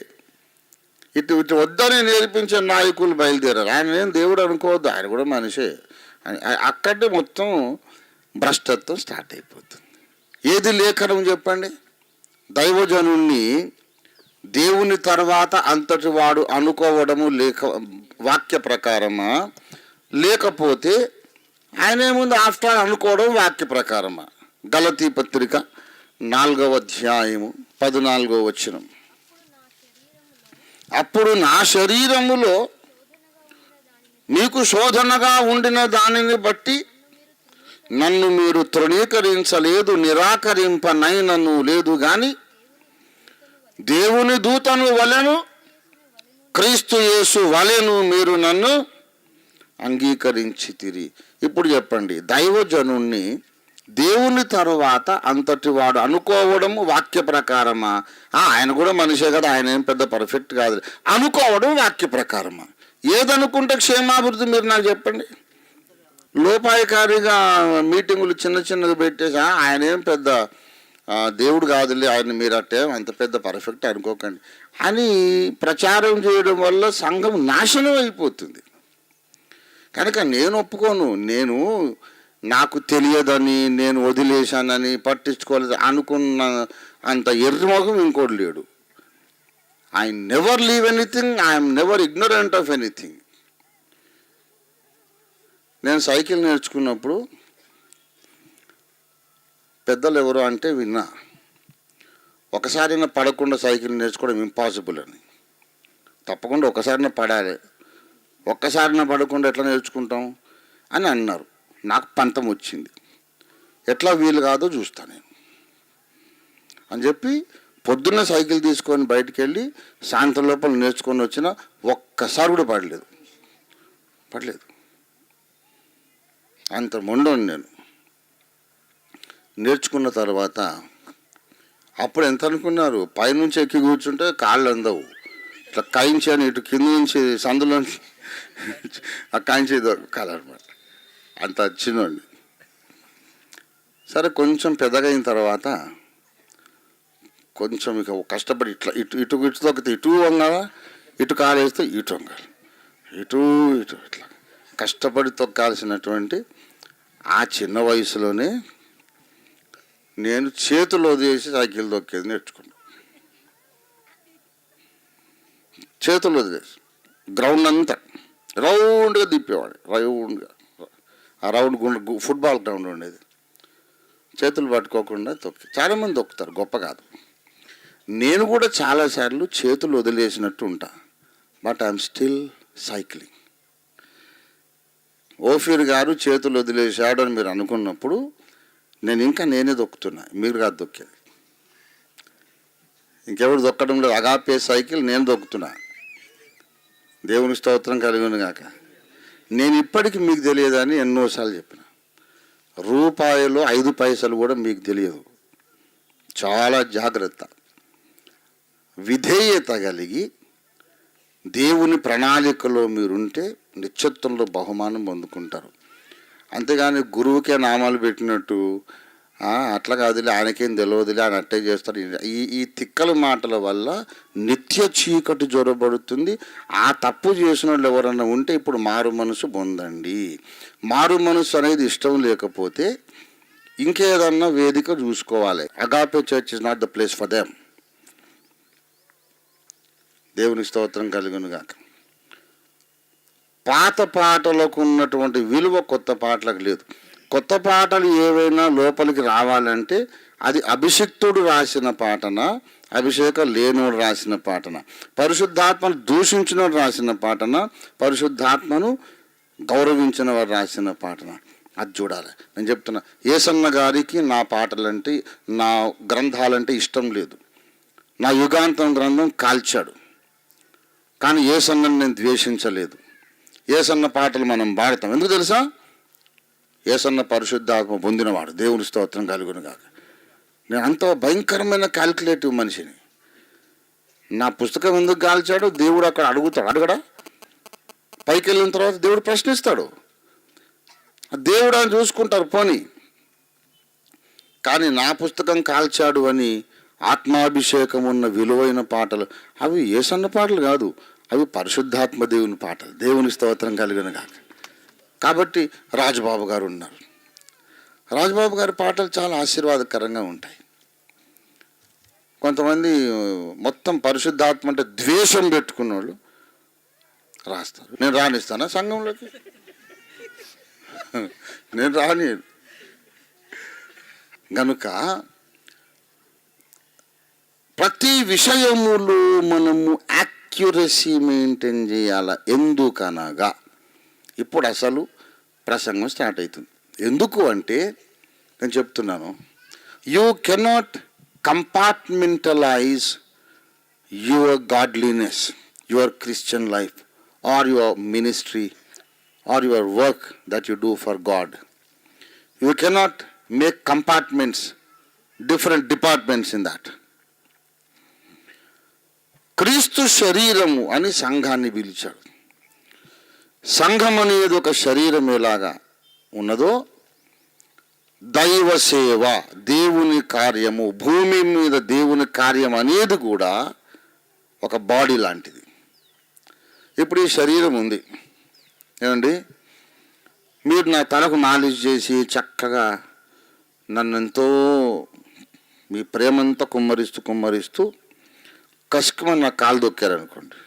ఇటు వద్దని నేర్పించే నాయకులు బయలుదేరారు. ఆయన ఏం దేవుడు అనుకోవద్దు, ఆయన కూడా మనిషే. అక్కడే మొత్తం భ్రష్టత్వం స్టార్ట్ అయిపోతుంది. ఏది లేఖనం చెప్పండి? దైవజనుణ్ణి దేవుని తర్వాత అంతటి వాడు అనుకోవడము లేక వాక్య ప్రకారమా, లేకపోతే ఆయనే ముందు ఆఫ్టర్ ఆల్ అనుకోవడం వాక్య ప్రకారమా? గలతీ పత్రిక 4వ అధ్యాయము 14వ వచనం. అప్పుడు నా శరీరములో మీకు శోధనగా ఉండిన దానిని బట్టి నన్ను మీరు తృణీకరించలేదు, నిరాకరింపనైనను లేదు గాని దేవుని దూతను వలెను క్రీస్తు యేసు వలెను మీరు నన్ను అంగీకరించితిరి. ఇప్పుడు చెప్పండి, దైవజనుణ్ణి దేవుని తరువాత అంతటి వాడు అనుకోవడం వాక్య ప్రకారమా? ఆయన కూడా మనిషే కదా, ఆయన ఏం పెద్ద పర్ఫెక్ట్ కాదు. అనుకోవడం వాక్య ప్రకారమా? ఏదనుకుంటే క్షేమాభివృద్ధి మీరు నాకు చెప్పండి. లోపాయకారిగా మీటింగులు చిన్న చిన్నగా పెట్టేసి ఆయన ఏం పెద్ద దేవుడు కాదులే, ఆయన మీరు అట్టే అంత పెద్ద పర్ఫెక్ట్ అనుకోకండి అని ప్రచారం చేయడం వల్ల సంఘం నాశనం అయిపోతుంది. కనుక నేను ఒప్పుకోను. నేను నాకు తెలియదని, నేను వదిలేశానని, పట్టించుకోలేదు అనుకున్న అంత ఎర్రమొఖం ఇంకోటి లేడు. I never leave anything, I'm never ignorant of anything. నేను సైకిల్ నేర్చుకున్నప్పుడు పెద్దలు ఎవరు అంటే విన్నా, ఒకసారైనా పడకుండా సైకిల్ నేర్చుకోవడం ఇంపాసిబుల్ అని. తప్పకుండా ఒకసారినా పడాలి, ఒక్కసారినా పడకుండా ఎట్లా నేర్చుకుంటాం అని అన్నారు. నాకు పంతం వచ్చింది, ఎట్లా వీలు కాదో చూస్తా నేను అని చెప్పి పొద్దున్న సైకిల్ తీసుకొని బయటికి వెళ్ళి సాయంత్రం లోపల నేర్చుకొని వచ్చిన ఒక్కసారి కూడా పడలేదు. అంత మొండోని నేను. నేర్చుకున్న తర్వాత అప్పుడు ఎంత అనుకున్నారు, పైనుంచి ఎక్కి కూర్చుంటే కాళ్ళు అందవు, ఇట్లా కాయించి అని ఇటు కింద నుంచి సందులోంచి ఆ కాయించి కాలనమాట. అంత వచ్చిందండి. సరే కొంచెం పెద్దగా అయిన తర్వాత కొంచెం ఇక కష్టపడి ఇట్లా ఇటు తొక్కితే ఇటు వంగాల, ఇటు కాలేస్తే ఇటు వంగాలి, ఇటు ఇట్లా కష్టపడి తొక్కాల్సినటువంటి ఆ చిన్న వయసులోనే నేను చేతులు వదిలేసి సైకిల్ తొక్కేది నేర్చుకున్నాను. చేతులు వదిలేసి గ్రౌండ్ అంతా రౌండ్గా తిప్పేవాడు. ఆ రౌండ్ ఫుట్బాల్ గ్రౌండ్ ఉండేది. చేతులు పట్టుకోకుండా తొక్కి చాలామంది తొక్కుతారు, గొప్ప కాదు. నేను కూడా చాలాసార్లు చేతులు వదిలేసినట్టు ఉంటా, బట్ ఐఎమ్ స్టిల్ సైక్లింగ్. ఓఫీర్ గారు చేతులు వదిలేసాడు అని మీరు అనుకున్నప్పుడు నేనే దొక్కుతున్నా, మీరు కాదు దొక్కేది. ఇంకెవరు దొక్కడం లేదు. అగాపే సైకిల్ నేను దొక్కుతున్నా. దేవుని స్తోత్రం కలిగిన గాక. నేను ఇప్పటికీ మీకు తెలియదని ఎన్నోసార్లు చెప్పిన. రూపాయలు 5 పైసలు కూడా మీకు తెలియదు. చాలా జాగ్రత్త, విధేయత కలిగి దేవుని ప్రణాళికలో మీరుంటే నిశ్చిత్తంలో బహుమానం పొందుకుంటారు. అంతేగాని గురువుకే నామాలు పెట్టినట్టు అట్లా కాదులే, ఆయనకేం తెలియదులే అని అట్టే చేస్తారు. ఈ తిక్కల మాటల వల్ల నిత్య చీకటి జ్వరబడుతుంది. ఆ తప్పు చేసిన వాళ్ళు ఎవరన్నా ఉంటే ఇప్పుడు మారు మనసు పొందండి. మారు మనసు అనేది ఇష్టం లేకపోతే ఇంకేదన్నా వేదిక చూసుకోవాలి. Agape church is not the place for them. దేవుని స్తోత్రం కలుగును గాక. పాత పాటలకు ఉన్నటువంటి విలువ కొత్త పాటలకు లేదు. కొత్త పాటలు ఏవైనా లోపలికి రావాలంటే అది అభిషిక్తుడు రాసిన పాటన, అభిషేకం లేనోడు రాసిన పాటన, పరిశుద్ధాత్మను దూషించినోడు రాసిన పాటన, పరిశుద్ధాత్మను గౌరవించిన వారు రాసిన పాటన, అది చూడాలి. నేను చెప్తున్నా, యేసన్న గారికి నా పాటలంటే, నా గ్రంథాలంటే ఇష్టం లేదు. నా యుగాంతం గ్రంథం కాల్చాడు, కానీ యేసన్నను నేను ద్వేషించలేదు. యేసన్న పాటలు మనం పాడతాం. ఎందుకు తెలుసా? యేసన్న పరిశుద్ధాత్మ పొందినవాడు. దేవుని స్తోత్రం కలుగును గాక. నేను అంత భయంకరమైన క్యాల్కులేటివ్ మనిషిని. నా పుస్తకం ఎందుకు కాల్చాడు దేవుడు అక్కడ అడగడా? పైకి వెళ్ళిన తర్వాత దేవుడు ప్రశ్నిస్తాడు. దేవుడు అని చూసుకుంటారు పోనీ. కానీ నా పుస్తకం కాల్చాడు అని ఆత్మాభిషేకం ఉన్న విలువైన పాటలు అవి యేసన్న పాటలు కాదు, అవి పరిశుద్ధాత్మ దేవుని పాటలు. దేవుని స్తోత్రం కలిగిన గాక. కాబట్టి రాజబాబు గారు ఉన్నారు. రాజబాబు గారి పాటలు చాలా ఆశీర్వాదకరంగా ఉంటాయి. కొంతమంది మొత్తం పరిశుద్ధాత్మ అంటే ద్వేషం పెట్టుకున్న వాళ్ళు రాస్తారు. నేను రానిస్తానా సంఘంలోకి? నేను రాని. గనుక ప్రతి విషయములో మనము యాక్యురసీ మెయింటైన్ చేయాల. ఎందుకనగా ఇప్పుడు అసలు ప్రసంగం స్టార్ట్ అవుతుంది. ఎందుకు అంటే నేను చెప్తున్నాను, you cannot compartmentalise your godliness, your Christian life or your ministry or your work that you do for God. You cannot make compartments, different departments in that. క్రీస్తు శరీరము అని సంఘాన్ని పిలిచాడు. సంఘం అనేది ఒక శరీరం ఎలాగా ఉన్నదో, దైవ సేవ, దేవుని కార్యము, భూమి మీద దేవుని కార్యం అనేది కూడా ఒక బాడీ లాంటిది. ఇప్పుడు ఈ శరీరం ఉంది ఏమండి, మీరు నా తలకు మాలిష్ చేసి చక్కగా నన్ను ఎంతో మీ ప్రేమంతా కుమ్మరిస్తూ కసుకమని నా కాలు దొక్కారనుకోండి,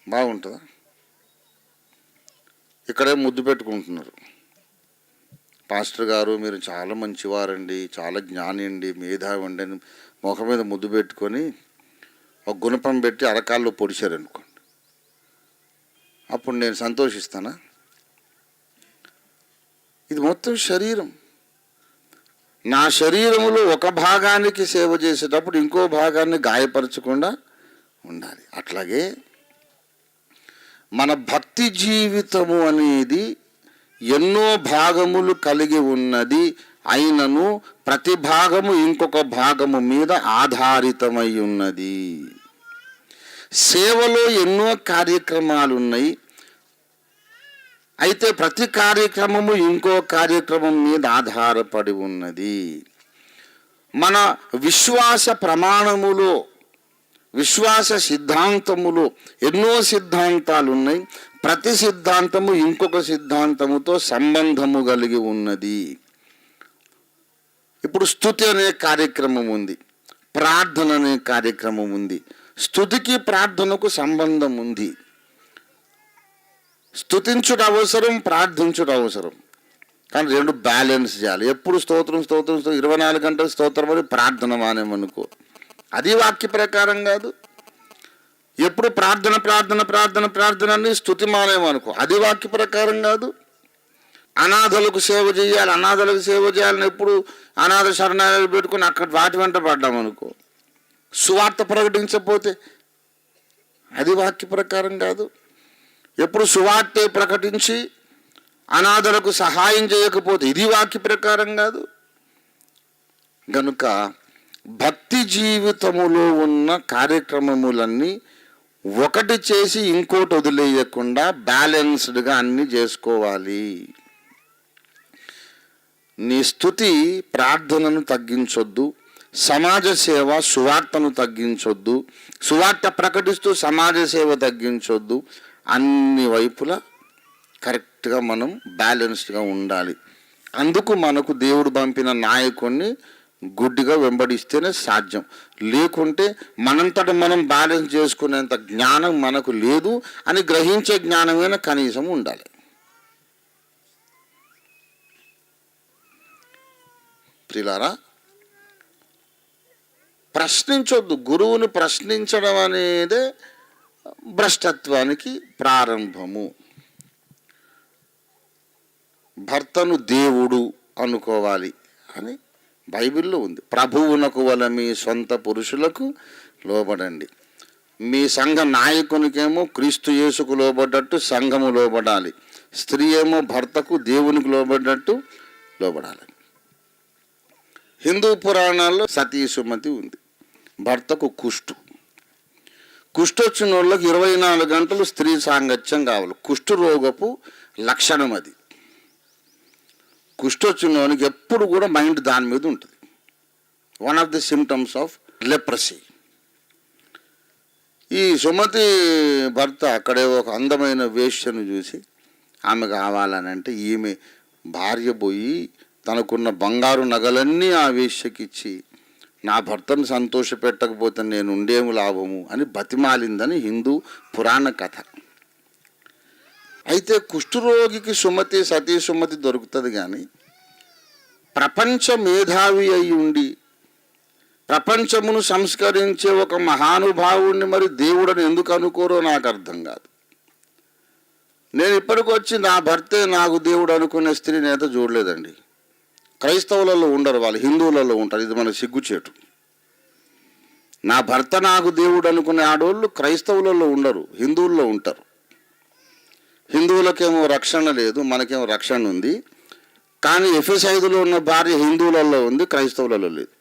బాగుంటుందా? ఇక్కడే ముద్దు పెట్టుకుంటున్నారు, పాస్టర్ గారు మీరు చాలా మంచివారండి, చాలా జ్ఞాని అండి, మేధావి అండి అని ముఖం మీద ముద్దు పెట్టుకొని ఒక గుణపం పెట్టి అరకాల్లో పొడిచారనుకోండి, అప్పుడు నేను సంతోషిస్తానా? ఇది మొత్తం శరీరం. నా శరీరంలో ఒక భాగానికి సేవ చేసేటప్పుడు ఇంకో భాగాన్ని గాయపరచకుండా ఉండాలి. అట్లాగే మన భక్తి జీవితము అనేది ఎన్నో భాగములు కలిగి ఉన్నది అయినను ప్రతి భాగము ఇంకొక భాగము మీద ఆధారితమై ఉన్నది. సేవలో ఎన్నో కార్యక్రమాలు ఉన్నాయి, అయితే ప్రతి కార్యక్రమము ఇంకో కార్యక్రమం మీద ఆధారపడి ఉన్నది. మన విశ్వాస ప్రమాణములో, విశ్వాస సిద్ధాంతములో ఎన్నో సిద్ధాంతాలు ఉన్నాయి, ప్రతి సిద్ధాంతము ఇంకొక సిద్ధాంతముతో సంబంధము కలిగి ఉన్నది. ఇప్పుడు స్తుతి అనే కార్యక్రమం ఉంది, ప్రార్థన అనే కార్యక్రమం ఉంది. స్తుతికి ప్రార్థనకు సంబంధం ఉంది. స్తుతించుట అవసరం, ప్రార్థించుట అవసరం, కానీ రెండు బ్యాలెన్స్ చేయాలి. ఎప్పుడు స్తోత్రం 24 గంటలు స్తోత్రం అని ప్రార్థన మానేమనుకో, అది వాక్య ప్రకారం కాదు. ఎప్పుడు ప్రార్థన అని స్తుతి మానేమనుకో, అది వాక్య ప్రకారం కాదు. అనాథలకు సేవ చేయాలని ఎప్పుడు అనాథ శరణాలయాలు పెట్టుకుని అక్కడ వాటి వెంట పడ్డామనుకో, సువార్త ప్రకటించకపోతే అది వాక్య ప్రకారం కాదు. ఎప్పుడు సువార్తే ప్రకటించి అనాథలకు సహాయం చేయకపోతే ఇది వాక్య ప్రకారం కాదు. గనుక భక్తి జీవితములో ఉన్న కార్యక్రమములన్నీ ఒకటి చేసి ఇంకోటి వదిలేయకుండా బ్యాలెన్స్డ్గా అన్నీ చేసుకోవాలి. నీ స్తుతి ప్రార్థనను తగ్గించొద్దు, సమాజ సేవ సువార్తను తగ్గించొద్దు, సువార్త ప్రకటిస్తూ సమాజ సేవ తగ్గించొద్దు. అన్ని వైపులా కరెక్ట్గా మనం బ్యాలెన్స్డ్గా ఉండాలి. అందుకు మనకు దేవుడు పంపిన నాయకుడిని గుడ్డిగా వెంబడిస్తేనే సాధ్యం. లేకుంటే మనంతట మనం బ్యాలెన్స్ చేసుకునేంత జ్ఞానం మనకు లేదు అని గ్రహించే జ్ఞానమైనా కనీసం ఉండాలి. ప్రియులారా, ప్రశ్నించొద్దు. గురువుని ప్రశ్నించడం అనేదే భ్రష్టత్వానికి ప్రారంభము. భర్తను దేవుడు అనుకోవాలి అని బైబిల్లో ఉంది. ప్రభువునకు వల మీ సొంత పురుషులకు లోబడండి. మీ సంఘ నాయకునికేమో క్రీస్తు యేసుకు లోబడ్డట్టు సంఘము లోబడాలి. స్త్రీ ఏమో భర్తకు దేవునికి లోబడ్డట్టు లోబడాలి. హిందూ పురాణాల్లో సతీ సుమతి ఉంది. భర్తకు కుష్టు వచ్చిన వాళ్ళకి 24 గంటలు స్త్రీ సాంగత్యం కావాలి. కుష్టు రోగపు లక్షణం అది. కుష్టు వచ్చిన వాళ్ళకి ఎప్పుడు కూడా మైండ్ దాని మీద ఉంటుంది. One of the symptoms of leprosy. ఈ సుమతి భర్త అక్కడే ఒక అందమైన వేశ్యను చూసి ఆమె కావాలని అంటే ఈమె భార్య పోయి తనకున్న బంగారు నగలన్నీ ఆ వేశ్యకిచ్చి నా భర్తను సంతోష పెట్టకపోతే నేను ఉండేము లాభము అని బతిమాలిందని హిందూ పురాణ కథ. అయితే కుష్ఠరోగికి సుమతి సతీ సుమతి దొరుకుతుంది, కానీ ప్రపంచ మేధావి అయి ఉండి ప్రపంచమును సంస్కరించే ఒక మహానుభావుణ్ణి మరి దేవుడని ఎందుకు అనుకోరో నాకు అర్థం కాదు. నేను ఇప్పటికొచ్చి నా భర్తే నాకు దేవుడు అనుకునే స్త్రీ నేత చూడలేదండి. క్రైస్తవులలో ఉండరు, వాళ్ళు హిందువులలో ఉంటారు. ఇది మన సిగ్గుచేటు. నా భర్త నాకు దేవుడు అనుకునే ఆడవాళ్ళు క్రైస్తవులలో ఉండరు, హిందువుల్లో ఉంటారు. హిందువులకేమో రక్షణ లేదు, మనకేమో రక్షణ ఉంది. కానీ ఎఫెసైదులో ఉన్న భార్య హిందువులలో ఉంది, క్రైస్తవులలో లేదు.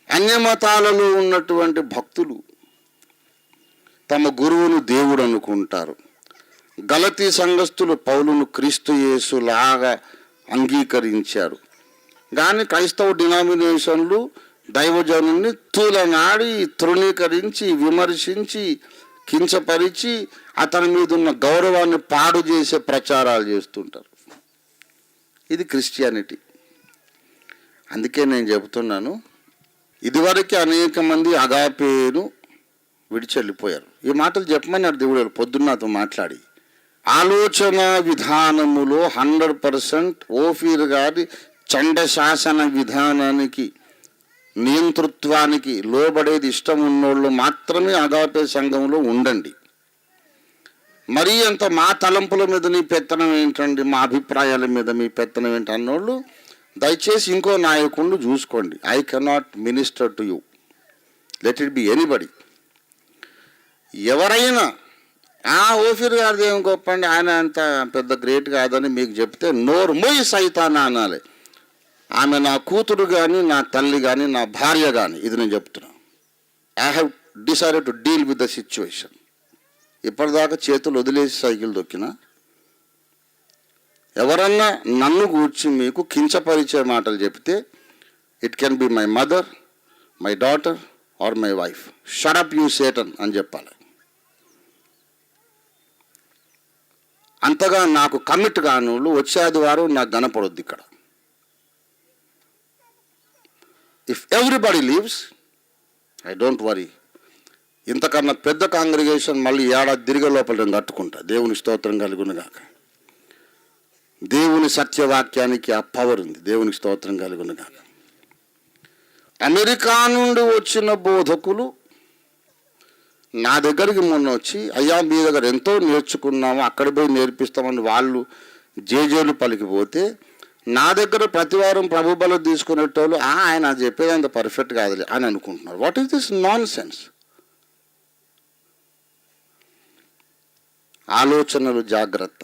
అన్యమతాలలో ఉన్నటువంటి భక్తులు తమ గురువును దేవుడు అనుకుంటారు. గలతీ సంఘస్థులు పౌలును క్రీస్తు యేసులాగా అంగీకరించారు. కానీ క్రైస్తవ డినామినేషన్లు దైవజనుని తూలనాడి తృణీకరించి విమర్శించి కించపరిచి అతని మీద ఉన్న గౌరవాన్ని పాడు చేసే ప్రచారాలు చేస్తుంటారు. ఇది క్రిస్టియానిటీ. అందుకే నేను చెబుతున్నాను, ఇదివరకు అనేక మంది అగాపేను విడిచెళ్ళిపోయారు. ఈ మాటలు చెప్పమన్నారు దేవుడు పొద్దున్న నాతో మాట్లాడి. ఆలోచన విధానములో 100% ఓఫీర్ గారి చండ శాసన విధానానికి నియంతృత్వానికి లోబడేది ఇష్టం ఉన్నోళ్ళు మాత్రమే అగాపే సంఘంలో ఉండండి. మరీ అంత మా తలంపుల మీద నీ పెత్తనం ఏంటండి, మా అభిప్రాయాల మీద మీ పెత్తనం ఏంటి అన్నోళ్ళు దయచేసి ఇంకో నాయకుడిని చూసుకోండి. I cannot minister to you, let it be anybody. ఎవరైనా ఓఫీర్ గారిది ఏం గొప్ప అండి, ఆయన అంత పెద్ద గ్రేట్ కాదని మీకు చెప్తే నోరు మొయ్యి సైతానా అనాలి. ఆమె నా కూతురు కానీ, నా తల్లి కానీ, నా భార్య కానీ. ఇది నేను చెప్తున్నా. I have decided to deal with the situation. ఇప్పటిదాకా చేతులు వదిలేసి సైకిల్ దొక్కినా ఎవరన్నా నన్ను గూర్చి మీకు కించపరిచే మాటలు చెప్తే it can be my mother, my daughter or my wife. Shut up you Satan అని చెప్పాలి. అంతగా నాకు కమిట్ కాని వాళ్ళు వచ్చే ఆదివారం నాకు కనపడొద్దు ఇక్కడ. If everybody leaves I don't worry. ఇంతకన్నా పెద్ద కాంగ్రిగేషన్ మళ్ళీ ఏడాది తిరిగే లోపల నేను కట్టుకుంటా. దేవుని స్తోత్రం కలుగునుగాక. దేవుని సత్యవాక్యానికి ఆ పవర్ ఉంది. దేవునికి స్తోత్రం కలుగునుగాక. అమెరికా నుండి వచ్చిన బోధకులు నా దగ్గరికి మొన్న వచ్చి, అయ్యా మీ దగ్గర ఎంతో నేర్చుకున్నాము, అక్కడ పోయి నేర్పిస్తామని వాళ్ళు జేజేలు పలికిపోతే, నా దగ్గర ప్రతివారం ప్రభు బలం తీసుకునేటోళ్ళు ఆయన చెప్పేది అంత పర్ఫెక్ట్ కాదులే అని అనుకుంటున్నారు. What is this non sense? ఆలోచనలు జాగ్రత్త.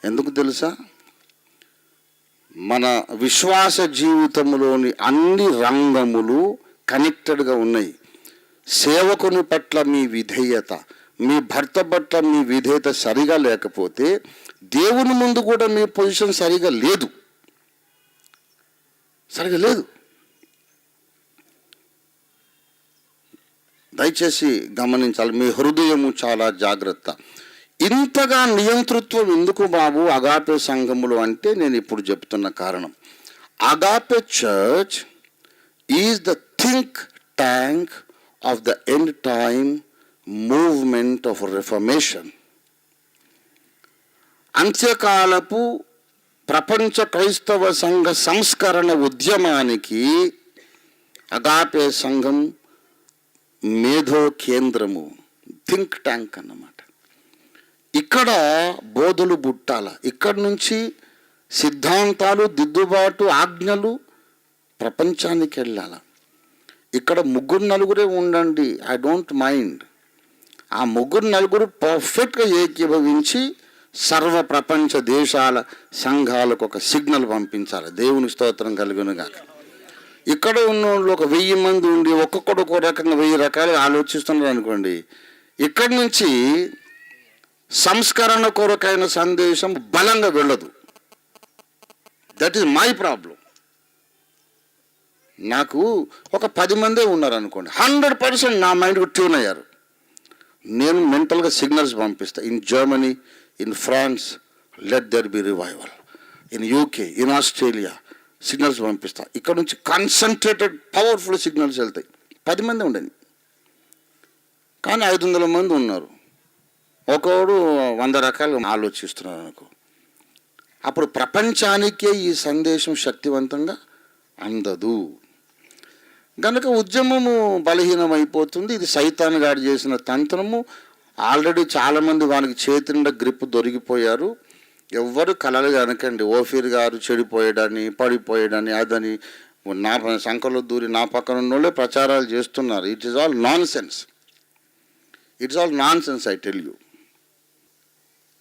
ఎందుకు తెలుసా? మన విశ్వాస జీవితంలోని అన్ని రంగములు కనెక్టెడ్గా ఉన్నాయి. సేవకుని పట్ల మీ విధేయత, మీ భర్త పట్ల మీ విధేయత సరిగా లేకపోతే దేవుని ముందు కూడా మీ పొజిషన్ సరిగా లేదు. దయచేసి గమనించాలి. మీ హృదయము చాలా జాగ్రత్త. ఇంతగా నియంతృత్వం ఎందుకు బాబు అగాపే సంఘములు అంటే నేను ఇప్పుడు చెప్తున్న కారణం. Agape church is the think tank of the end time movement of reformation. అంత్యకాలపు ప్రపంచ క్రైస్తవ సంఘ సంస్కరణ ఉద్యమానికి అగాపే సంఘం మేధో కేంద్రము, థింక్ ట్యాంక్ అన్నమాట. ఇక్కడ బోధలు బుట్టాల, ఇక్కడి నుంచి సిద్ధాంతాలు, దిద్దుబాటు, ఆజ్ఞలు ప్రపంచానికి వెళ్ళాల. ఇక్కడ 3-4 ఉండండి, ఐ డోంట్ మైండ్. ఆ 3-4 పర్ఫెక్ట్గా ఏకీభవించి సర్వ ప్రపంచ దేశాల సంఘాలకు ఒక సిగ్నల్ పంపించాలి. దేవుని స్తోత్రం కలుగునుగాక. ఇక్కడ ఉన్న వాళ్ళు ఒక 1000 మంది ఉండి ఒక్కొక్కడు ఒక రకంగా 1000 రకాలు ఆలోచిస్తున్నారు అనుకోండి, ఇక్కడి నుంచి సంస్కరణ కొరకైన సందేశం బలంగా వెళ్ళదు. That is my problem. నాకు ఒక 10 మందే ఉన్నారు అనుకోండి, 100% నా మైండ్కు ట్యూన్ అయ్యారు. నేను మెంటల్గా సిగ్నల్స్ పంపిస్తా. In Germany, in France, let there be revival. In UK, in Australia, signals పంపిస్తా. ఇక్కడ నుంచి కాన్సన్ట్రేటెడ్ పవర్ఫుల్ సిగ్నల్స్ వెళ్తాయి. 10 మంది ఉండని, కానీ 500 మంది ఉన్నారు. ఒకడు 100 రకాలుగా ఆలోచిస్తున్నారు అనుకో, అప్పుడు ప్రపంచానికే ఈ సందేశం శక్తివంతంగా అందదు. కనుక ఉద్యమము బలహీనమైపోతుంది. ఇది సైతాన్ గాడు చేసిన తంత్రము. ఆల్రెడీ చాలామంది వానికి చేతిండా గ్రిప్ దొరికిపోయారు. ఎవ్వరు కలలు అనకండి, ఓఫీర్ గారు చెడిపోయాడని పడిపోయాడని అదని నా సంఖలో దూరి నా పక్కన ఉన్నోళ్ళే ప్రచారాలు చేస్తున్నారు. It is all non sense. It's all non sense, I tell you.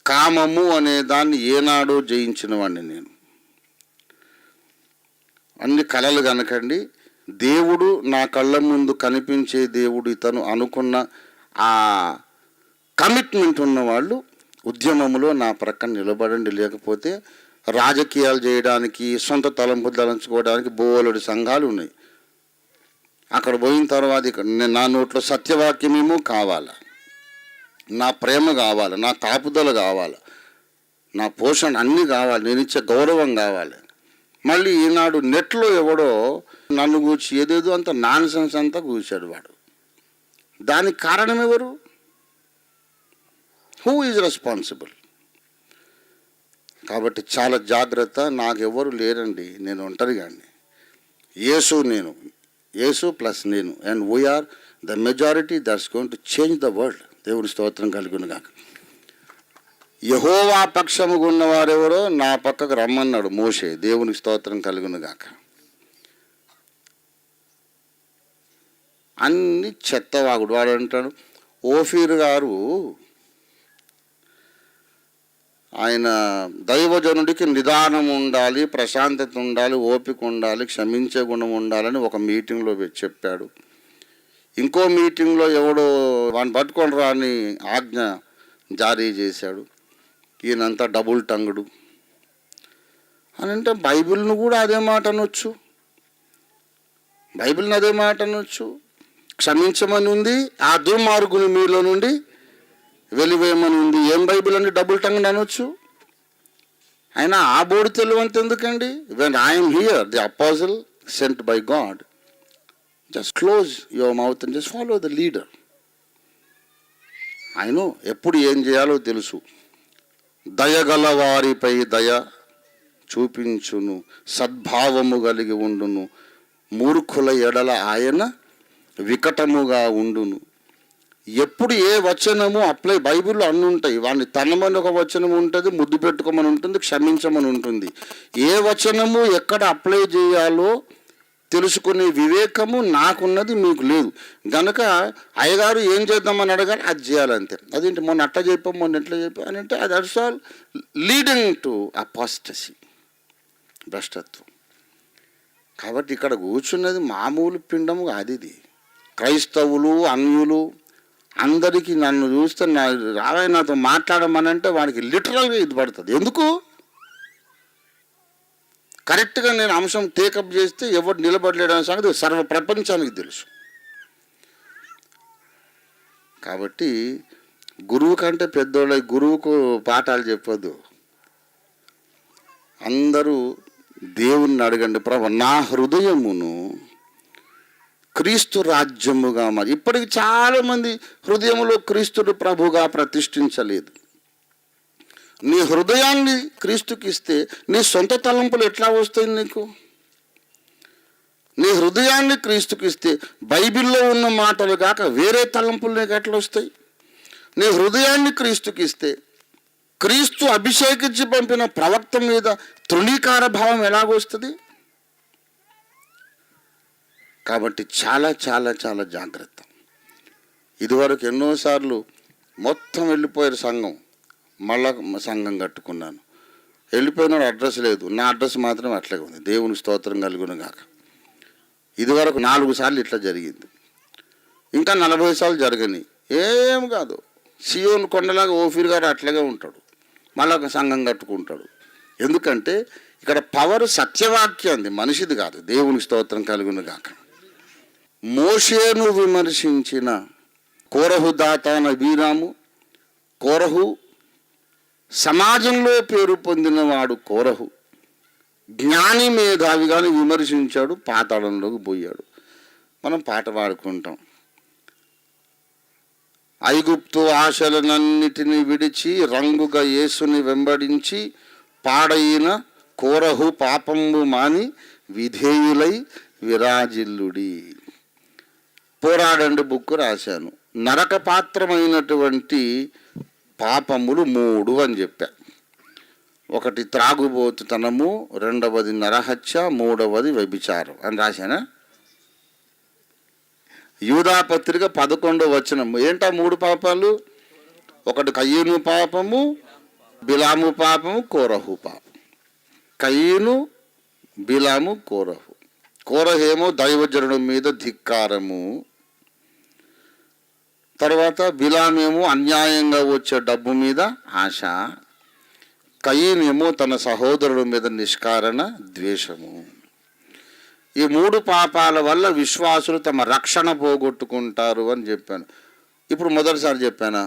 కామము అనే దాన్ని ఏనాడో జయించిన వాడిని నేను. అన్ని కలలు కనకండి. దేవుడు నా కళ్ళ ముందు కనిపించే దేవుడు ఇతను అనుకున్న ఆ కమిట్మెంట్ ఉన్నవాళ్ళు ఉద్యమంలో నా ప్రక్కన నిలబడండి. లేకపోతే రాజకీయాలు చేయడానికి, సొంత తలంపు తలంచుకోవడానికి బోలెడు సంఘాలు ఉన్నాయి. అక్కడ పోయిన తర్వాత ఇక్కడ నా నోట్లో సత్యవాక్యమేమో కావాలి, నా ప్రేమ కావాలి, నా కాపుదల కావాలి, నా పోషణ అన్నీ కావాలి, నేను ఇచ్చే గౌరవం కావాలి. మళ్ళీ ఈనాడు నెట్లో ఎవడో నన్ను కూర్చి ఏదేదో అంత నాన్ సెన్స్ అంతా కూర్చాడు వాడు. దానికి కారణం ఎవరు? Who is responsible? కాబట్టి చాలా జాగ్రత్త. నాకెవరు లేరండి, నేను ఒంటరిగాడిని. యేసు ప్లస్ నేను, and we are the majority that's going to change the world. దేవుని స్తోత్రం కలుగునుగాక. యెహోవా పక్షముగా ఉన్నవారెవరో నా పక్కకు రమ్మన్నాడు మోషే. దేవునికి స్తోత్రం కలుగునుగాక. అన్ని చెత్తవాగుడు. వాడు అంటాడు, ఓఫీర్ గారు ఆయన దైవజనుడికి నిదానం ఉండాలి, ప్రశాంతత ఉండాలి, ఓపిక ఉండాలి, క్షమించే గుణం ఉండాలని ఒక మీటింగ్లో చెప్పాడు. ఇంకో మీటింగ్లో ఎవడో వాడిని పట్టుకొని రాని ఆజ్ఞ జారీ చేశాడు. ఈయనంతా డబుల్ టంగుడు అని అంటే బైబిల్ను కూడా అదే మాట అనొచ్చు. బైబిల్ని అదే మాట అనొచ్చు. క్షమించమని ఉంది, ఆ దుర్మార్గుని మీలో నుండి వెలివేయమని ఉంది. ఏం బైబిల్ అని డబుల్ టంగ్ అనొచ్చు. అయినా ఆ బోర్డు తెలివంత ఎందుకండి? When I'm here, the అపోజిల్ sent by God, just close your mouth and just follow the leader. ఆయన ఎప్పుడు ఏం చేయాలో తెలుసు. దయగల వారిపై దయ చూపించును, సద్భావము కలిగి ఉండును, మూర్ఖుల ఎడల ఆయన వికటముగా ఉండును. ఎప్పుడు ఏ వచనము అప్లై బైబిల్లో అన్నీ ఉంటాయి. వాడిని తనమని ఒక వచనం ఉంటుంది, ముద్దు పెట్టుకోమని ఉంటుంది, క్షమించమని ఉంటుంది. ఏ వచనము ఎక్కడ అప్లై చేయాలో తెలుసుకునే వివేకము నాకున్నది, మీకు లేదు. గనుక అయ్యగారు ఏం చేద్దామని అడగాలి, అది చేయాలంతే. అదేంటి మొన్న అట్లా చెప్పాం, మొన్న ఎట్లా చెప్పాం అని అంటే అది that's all leading to apostasy, భ్రష్టత్వం. కాబట్టి ఇక్కడ కూర్చున్నది మామూలు పిండము కాదు. ఇది క్రైస్తవులు, అన్యులు అందరికీ నన్ను చూస్తే రావయ్య నాతో మాట్లాడమనంటే వాడికి లిటరల్గా ఇది పడుతుంది. ఎందుకు? కరెక్ట్గా నేను అంశం టేకప్ చేస్తే ఎవరు నిలబడలేడనే సంగతి సర్వ ప్రపంచానికి తెలుసు. కాబట్టి గురువు కంటే పెద్దోళ్ళ గురువుకు పాఠాలు చెప్పొద్దు. అందరూ దేవుణ్ణి అడగండి, ప్రభు నా హృదయమును క్రీస్తు రాజ్యముగా మరి. ఇప్పటికి చాలామంది హృదయంలో క్రీస్తుడు ప్రభుగా ప్రతిష్ఠించలేదు. నీ హృదయాన్ని క్రీస్తుకి ఇస్తే నీ సొంత తలంపులు ఎట్లా వస్తాయి నీకు? నీ హృదయాన్ని క్రీస్తుకి ఇస్తే బైబిల్లో ఉన్న మాటలు కాక వేరే తలంపులు నీకు ఎట్లా వస్తాయి? నీ హృదయాన్ని క్రీస్తుకి ఇస్తే క్రీస్తు అభిషేకించి పంపిన ప్రవక్త మీద తృణీకార భావం ఎలాగొస్తుంది? కాబట్టి చాలా చాలా చాలా జాగ్రత్త. ఇదివరకు ఎన్నోసార్లు మొత్తం వెళ్ళిపోయారు సంఘం, మళ్ళా సంఘం కట్టుకున్నాను. వెళ్ళిపోయిన అడ్రస్ లేదు, నా అడ్రస్ మాత్రం అట్లాగే ఉంది. దేవుని స్తోత్రం కలుగును గాక. ఇదివరకు 4 సార్లు ఇట్లా జరిగింది, ఇంకా 40 సార్లు జరగని. ఏం కాదు, సియోన్ కొండలాగా ఓఫీర్ గారు అట్లాగే ఉంటాడు, మళ్ళా ఒక సంఘం కట్టుకుంటాడు. ఎందుకంటే ఇక్కడ పవర్ సత్యవాక్యంది, మనిషిది కాదు. దేవుని స్తోత్రం కలుగును గాక. మోషేను విమర్శించిన కోరహు దాతాన అబీరాము. కోరహు సమాజంలో పేరు పొందినవాడు. కోరహు జ్ఞాని మేధావిగాని విమర్శించాడు, పాతాళంలోకి పోయాడు. మనం పాట పాడుకుంటాం, ఐగుప్తు ఆశలనన్నిటిని విడిచి రంగుగా యేసుని వెంబడించి పాడైన కోరహు పాపంబు మాని విధేయులై విరాజిల్లుడి. పోరాడండి బుక్కు రాశాను. నరక పాత్రమైనటువంటి పాపములు 3 అని చెప్పా. ఒకటి త్రాగుబోతుతనము, రెండవది నరహత్య, మూడవది వ్యభిచారం అని రాశానా? యూదాపత్రిక 11వ వచనం. ఏంటా 3 పాపాలు? ఒకటి కయ్యను పాపము, బిలాము పాపము, కోరహు పాపం. కయ్యను, బిలాము, కోరహు. కోరహేమో దైవజనుడి మీద ధిక్కారము, తర్వాత బిలామేమో అన్యాయంగా వచ్చే డబ్బు మీద ఆశ, కయ్యనేమో తన సహోదరుడి మీద నిష్కారణ ద్వేషము. ఈ 3 పాపాల వల్ల విశ్వాసులు తమ రక్షణ పోగొట్టుకుంటారు అని చెప్పాను. ఇప్పుడు మొదటిసారి చెప్పానా?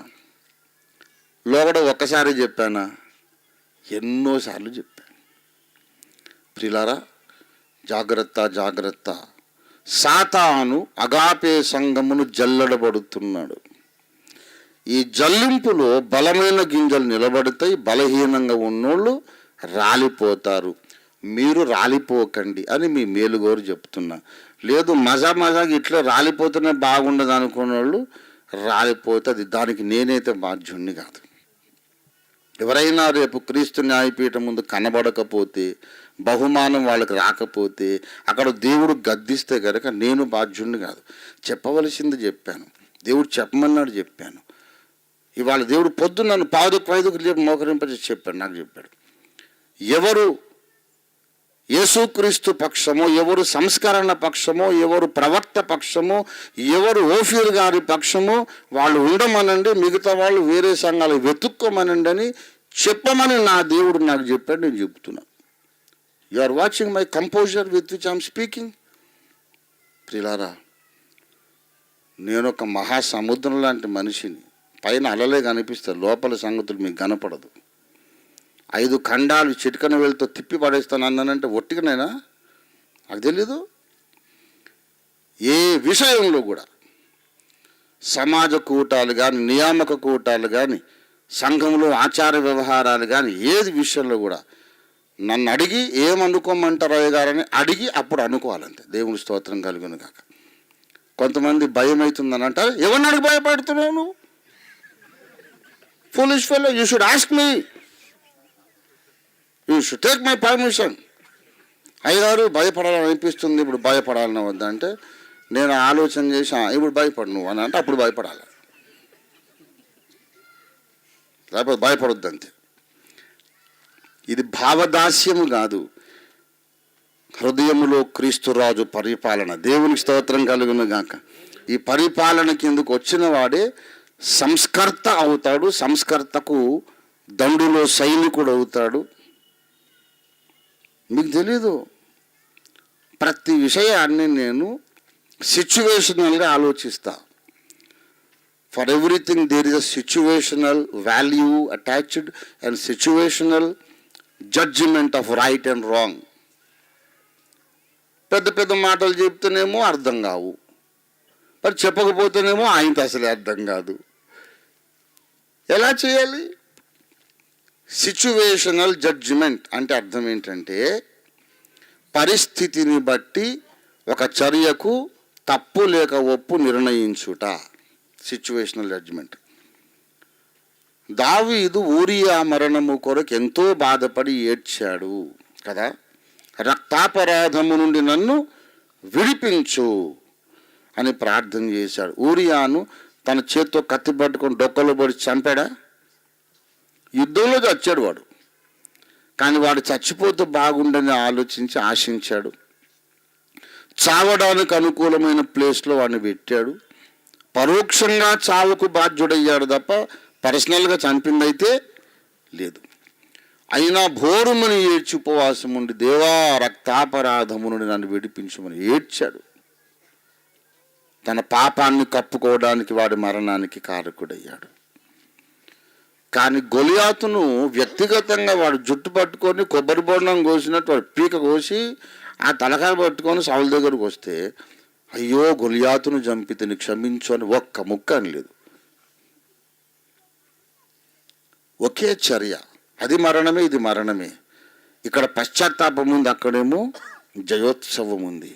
లోగడ ఒక్కసారి చెప్పానా? ఎన్నోసార్లు చెప్పాను. ప్రియులారా, జాగ్రత్త జాగ్రత్త. సాతాను అగాపే సంఘమును జల్లడబడుతున్నాడు. ఈ జల్లింపులో బలమైన గింజలు నిలబడతాయి, బలహీనంగా ఉన్నోళ్ళు రాలిపోతారు. మీరు రాలిపోకండి అని మీ మేలుగోరు చెప్తున్నా. లేదు మజాగా ఇట్లా రాలిపోతేనే బాగుండదు అనుకున్న వాళ్ళు రాలిపోతుంది. దానికి నేనైతే బాధ్యుణ్ణి కాదు. ఎవరైనా రేపు క్రీస్తు న్యాయపీఠం ముందు కనబడకపోతే, బహుమానం వాళ్ళకి రాకపోతే, అక్కడ దేవుడు గద్దిస్తే కనుక నేను బాధ్యుణ్ణి కాదు. చెప్పవలసింది చెప్పాను, దేవుడు చెప్పమన్నాడు చెప్పాను. ఇవాళ దేవుడు పొద్దున్న నన్ను 5:05 మోకరింపజేసి చెప్పాడు. నాకు చెప్పాడు, ఎవరు యేసుక్రీస్తు పక్షమో, ఎవరు సంస్కరణ పక్షమో, ఎవరు ప్రవక్త పక్షమో, ఎవరు ఓఫీర్ గారి పక్షమో వాళ్ళు ఉండమనండి, మిగతా వాళ్ళు వేరే సంఘాలు వెతుక్కోమనండి అని చెప్పమని నా దేవుడు నాకు చెప్పాడు. నేను చెప్తున్నా. You are watching my composer with which I'm speaking. ప్రియులారా, నేను ఒక మహాసముద్రం లాంటి మనిషిని. పైన అలలే కనిపిస్తాయి, లోపల సంగతులు మీకు కనపడదు. 5 ఖండాలు చిటికన వేలుతో తిప్పి పడేస్తాను అన్నానంటే ఒట్టిగానైనా? నాకు తెలీదు. ఏ విషయంలో కూడా సమాజ కూటాలు కానీ, నియామక కూటాలు కానీ, సంఘంలో ఆచార వ్యవహారాలు కానీ, ఏది విషయంలో కూడా నన్ను అడిగి ఏమనుకోమంటారు అయ్య గారని అడిగి అప్పుడు అనుకోవాలంతే. దేవుని స్తోత్రం కలుగును కాక. కొంతమంది భయం అవుతుందని అంటారు. ఎవరిని అడిగి భయపడుతున్నావు నువ్వు? Foolish fellow, you should ask me, you should take my permission. అయ్యగారు భయపడాలని అనిపిస్తుంది, ఇప్పుడు భయపడాలని వద్దా అంటే నేను ఆలోచన చేసి ఇప్పుడు భయపడు నువ్వు అని అంటే అప్పుడు భయపడాలి, లేకపోతే భయపడొద్దు అంతే. ఇది భావదాస్యము కాదు, హృదయములో క్రీస్తురాజు పరిపాలన. దేవునికి స్తోత్రం కలుగును గాక. ఈ పరిపాలన కిందకు వచ్చిన వాడే సంస్కర్త అవుతాడు. సంస్కర్తకు దండులో సైనికుడు అవుతాడు. మీకు తెలీదు, ప్రతి విషయాన్ని నేను సిచ్యువేషనల్గా ఆలోచిస్తా. For everything there is a situational value attached and situational judgement of right and wrong. పెద్ద పెద్ద మాటలు చెప్తేనేమో అర్థం కావు, మరి చెప్పకపోతేనేమో ఆయనకి అసలే అర్థం కాదు. ఎలా చేయాలి? సిచ్యువేషనల్ జడ్జిమెంట్ అంటే అర్థం ఏంటంటే పరిస్థితిని బట్టి ఒక చర్యకు తప్పు లేక ఒప్పు నిర్ణయించుట సిచ్యువేషనల్ జడ్జిమెంట్. దావీదు ఊరియా మరణము కొరకు ఎంతో బాధపడి ఏడ్చాడు కదా. రక్తాపరాధము నుండి నన్ను విడిపించు అని ప్రార్థన చేశాడు. ఊరియాను తన చేత్తో కత్తి పట్టుకొని డొక్కలో పడి చంపాడా? యుద్ధంలో చచ్చాడు వాడు, కానీ వాడు చచ్చిపోతే బాగుండని ఆలోచించి ఆశించాడు. చావడానికి అనుకూలమైన ప్లేస్లో వాడిని పెట్టాడు. పరోక్షంగా చావుకు బాధ్యుడయ్యాడు తప్ప పర్సనల్గా చంపిందైతే లేదు. అయినా భోరుమని ఏడ్చి ఉపవాసం ఉండి దేవా రక్తాపరాధము నుండి నన్ను విడిపించమని ఏడ్చాడు. తన పాపాన్ని కప్పుకోవడానికి వాడి మరణానికి కారకుడయ్యాడు. కానీ గొలియాతును వ్యక్తిగతంగా వాడు జుట్టు పట్టుకొని కొబ్బరి బొండం కోసినట్టు వాడు పీక కోసి ఆ తలకాయ పట్టుకొని సౌలు దగ్గరకు వస్తే, అయ్యో గొలియాతును చంపితిని క్షమించు అని ఒక్క ముక్క అని లేదు. ఒకే చర్య, అది మరణమే ఇది మరణమే. ఇక్కడ పశ్చాత్తాపం ఉంది, అక్కడేమో జయోత్సవం ఉంది.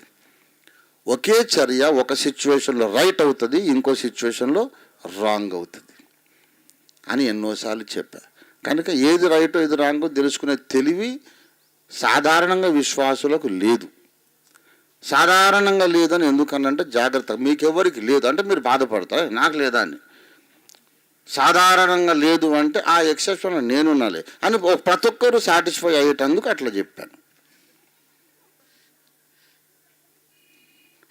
ఒకే చర్య ఒక సిచ్యువేషన్లో రైట్ అవుతుంది, ఇంకో సిచ్యువేషన్లో రాంగ్ అవుతుంది అని ఎన్నోసార్లు చెప్పా. కనుక ఏది రైటో ఏది రాంగో తెలుసుకునే తెలివి సాధారణంగా విశ్వాసులకు లేదు. సాధారణంగా లేదని ఎందుకనంటే జాగ్రత్త, మీకెవరికి లేదు అంటే మీరు బాధపడతారు, నాకు లేదా అని. సాధారణంగా లేదు అంటే ఆ ఎక్సెప్షన్ నేనున్నాలే అని ప్రతి ఒక్కరు సాటిస్ఫై అయ్యేటందుకు అట్లా చెప్పాను.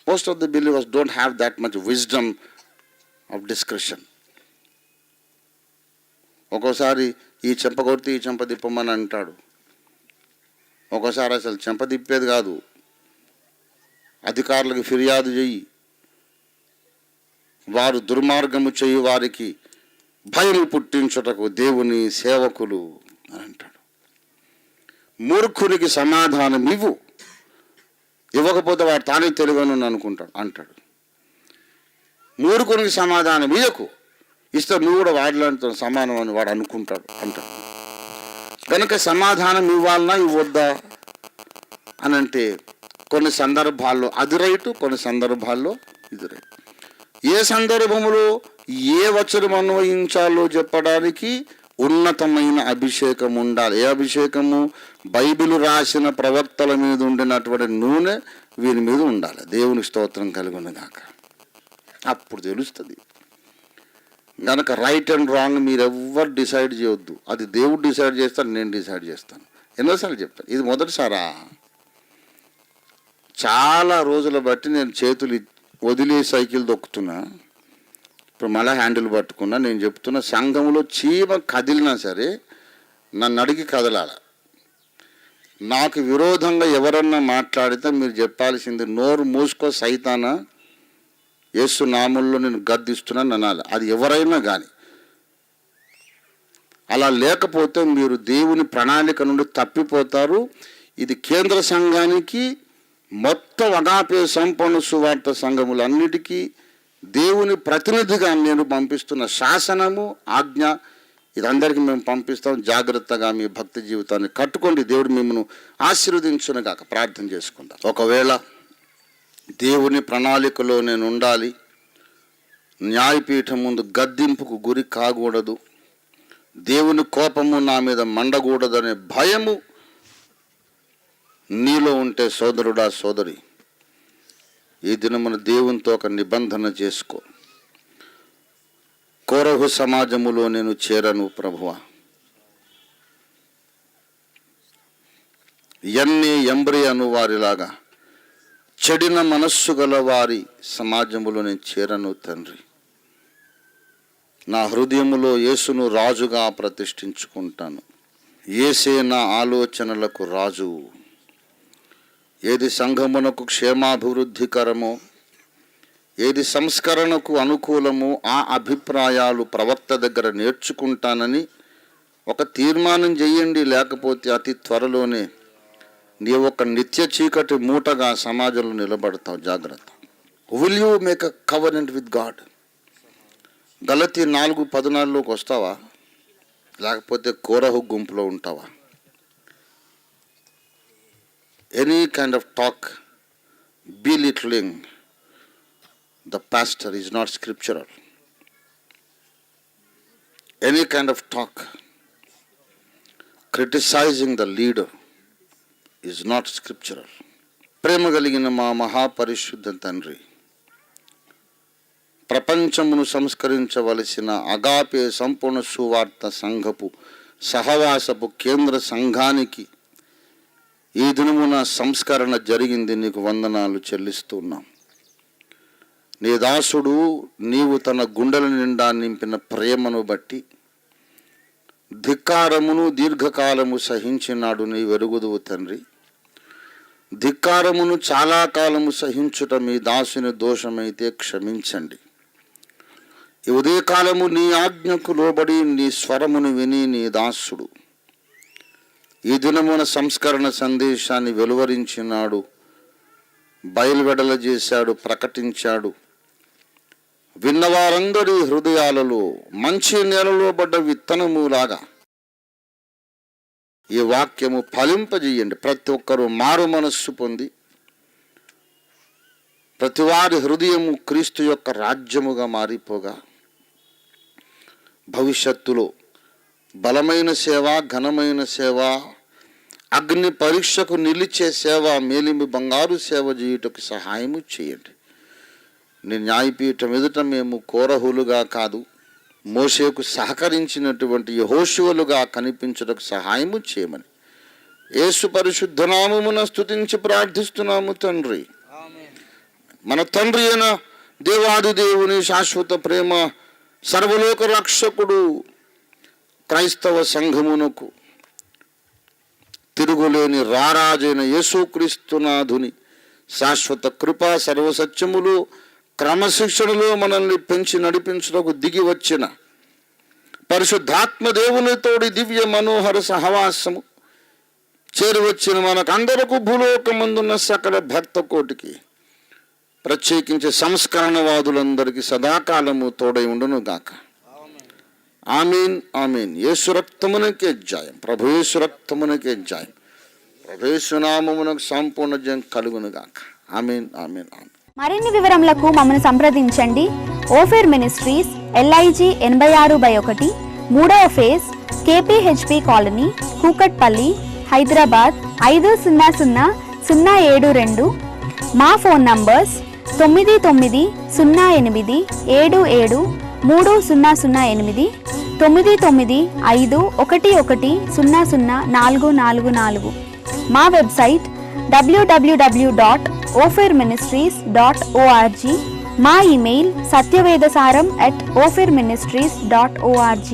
Most of the believers don't have that much wisdom of discretion. ఒక్కోసారి ఈ చెంప కొడితే ఈ చెంప తిప్పమని అంటాడు, ఒక్కోసారి అసలు చెంప తిప్పేది కాదు, అధికారులకు ఫిర్యాదు చెయ్యి, వారు దుర్మార్గము చెయ్యి వారికి భయం పుట్టించుటకు దేవుని సేవకులు అని అంటాడు. మూర్ఖునికి సమాధానం ఇవ్వకపోతే వాడు తానే తెలివను అనుకుంటాడు అంటాడు. మూర్ఖునికి సమాధానం ఇస్తే నువ్వు కూడా వాడిలాంటి సమానం అని వాడు అనుకుంటాడు అంటాడు. కనుక సమాధానం ఇవ్వాలన్నా ఇవ్వద్దా అని అంటే కొన్ని సందర్భాల్లో అది రైటు, కొన్ని సందర్భాల్లో ఇది రైటు. ఏ సందర్భంలో ఏ వచనం అన్వయించాలో చెప్పడానికి ఉన్నతమైన అభిషేకం ఉండాలి. ఏ అభిషేకము? బైబిల్ రాసిన ప్రవక్తల మీద ఉండినటువంటి నూనె వీరి మీద ఉండాలి. దేవుని స్తోత్రం కలుగునుగాక. అప్పుడు తెలుస్తుంది. కనుక రైట్ అండ్ రాంగ్ మీరు ఎవ్వరు డిసైడ్ చేయొద్దు, అది దేవుడు డిసైడ్ చేస్తాను, నేను డిసైడ్ చేస్తాను. ఎన్నోసార్లు చెప్తాను, ఇది మొదటిసారా? చాలా రోజుల బట్టి నేను చేతులు వదిలే సైకిల్ దొక్కుతున్నా, ఇప్పుడు మళ్ళీ హ్యాండిల్ పట్టుకున్నా. నేను చెప్తున్నా, సంఘంలో చీమ కదిలినా సరే నన్ను అడిగి కదలాల. నాకు విరోధంగా ఎవరన్నా మాట్లాడితే మీరు చెప్పాల్సింది, నోరు మూసుకో సైతానా, యేసు నామంలో నేను గద్దిస్తున్నాను అనాలి. అది ఎవరైనా కానీ. అలా లేకపోతే మీరు దేవుని ప్రణాళిక నుండి తప్పిపోతారు. ఇది కేంద్ర సంఘానికి, మొత్తం అగాపే సంపూర్ణ సువార్త సంఘములన్నిటికీ దేవుని ప్రతినిధిగా నేను పంపిస్తున్న శాసనము, ఆజ్ఞ, ఇదందరికీ మేము పంపిస్తాం. జాగ్రత్తగా మీ భక్తి జీవితాన్ని కట్టుకోండి. దేవుడు మిమ్మల్ని ఆశీర్వదించునుగాక. ప్రార్థన చేసుకుందాం. ఒకవేళ దేవుని ప్రణాళికలో నేను ఉండాలి, న్యాయపీఠం ముందు గద్దింపుకు గురి కాకూడదు, దేవుని కోపము నా మీద మండకూడదనే భయము నీలో ఉంటే, సోదరుడా సోదరి, ఈ దినమున దేవునితో ఒక నిబంధన చేసుకో. కోరహు సమాజములో నేను చేరను ప్రభువా. ఎంబ్రి అను వారిలాగా చెడిన మనస్సు గల వారి సమాజములో నేను చేరను తండ్రి. నా హృదయములో యేసును రాజుగా ప్రతిష్ఠించుకుంటాను. యేసే నా ఆలోచనలకు రాజు. ఏది సంఘమునకు క్షేమాభివృద్ధికరమో, ఏది సంస్కరణకు అనుకూలమో ఆ అభిప్రాయాలు ప్రవక్త దగ్గర నేర్చుకుంటానని ఒక తీర్మానం చేయండి. లేకపోతే అతి త్వరలోనే నీ ఒక నిత్య చీకటి మూటగా సమాజంలో నిలబడతావు. జాగ్రత్త. Will you make a covenant with God? గలతీ 4:14లోకి వస్తావా? లేకపోతే కోరహు గుంపులో ఉంటావా? Any kind of talk belittling the pastor is not scriptural. Any kind of talk criticizing the leader is not scriptural. ప్రేమ కలిగిన మా మహాపరిశుద్ధ తండ్రి, ప్రపంచమును సంస్కరించవలసిన అగాపే సంపూర్ణ సువార్త సంఘపు సహవాసపు కేంద్ర సంఘానికి ఈ దినమున సంస్కరణ జరిగింది. నీకు వందనాలు చెల్లిస్తున్నాం. నీ దాసుడు నీవు తన గుండెల నిండా నింపిన ప్రేమను బట్టి ధిక్కారమును దీర్ఘకాలము సహించినాడు. నీ వెరుగుదువు తండ్రి. ధిక్కారమును చాలా కాలము సహించుట మీ దాసుని దోషమైతే క్షమించండి. ఈ ఉదయకాలము నీ ఆజ్ఞకు లోబడి నీ స్వరమును విని నీ దాసుడు ఈ దినమున సంస్కరణ సందేశాన్ని వెలువరించినాడు, బయలువెడల చేశాడు, ప్రకటించాడు. విన్నవారందరి హృదయాలలో మంచి నేలలో పడ్డ విత్తనములాగా ఈ వాక్యము ఫలింపజేయండి. ప్రతి ఒక్కరూ మారు మనస్సు పొంది ప్రతివారి హృదయము క్రీస్తు యొక్క రాజ్యముగా మారిపోగా భవిష్యత్తులో బలమైన సేవ, ఘనమైన సేవ, అగ్ని పరీక్షకు నిలిచే సేవ, మేలిమి బంగారు సేవ చేయుటకు సహాయము చేయండి. నీ న్యాయపీఠం ఎదుట మేము కోరహులుగా కాదు, మోషేకు సహకరించినటువంటి యెహోషువలుగా కనిపించుటకు సహాయము చేయమని యేసు పరిశుద్ధ నామమున స్తుతించి ప్రార్థిస్తున్నాము తండ్రి. మన తండ్రి అయిన దేవాది దేవుని శాశ్వత ప్రేమ, సర్వలోక రక్షకుడు క్రైస్తవ సంఘమునకు తిరుగులేని రారాజైన యేసుక్రీస్తునాథుని శాశ్వత కృప, సర్వసత్యములు, క్రమశిక్షణలో మనల్ని పెంచి నడిపించుటకు దిగి వచ్చిన పరిశుద్ధాత్మ దేవునితోడి దివ్య మనోహర సహవాసము చేరువచ్చిన మనకందరకు భూలోకమందున్న సకల భక్త కోటికి, ప్రత్యేకించి సంస్కరణవాదులందరికీ సదాకాలము తోడై ఉండును గాక. ఆమీన్ ఆమీన్. యేసు రక్తమునకే జయం, ప్రభు యేసు రక్తమునకే జయం, ప్రభు యేసు నామమునకు సంపూర్ణ జయం కలుగును గాక. ఆమీన్ ఆమీన్ ఆమీన్. మరిన్ని వివరములకు మమ్మల్ని సంప్రదించండి. ఓఫిర్ మినిస్ట్రీస్, LIG 86/1, 3వ phase, KPHP colony, Kukatpally, Hyderabad 500072. మా ఫోన్ నంబర్స్ 9908773008, 9955110044. మా వెబ్సైట్ www.ofirministries.org. మా ఇమెయిల్ satyvedasaram@ofirministries.org.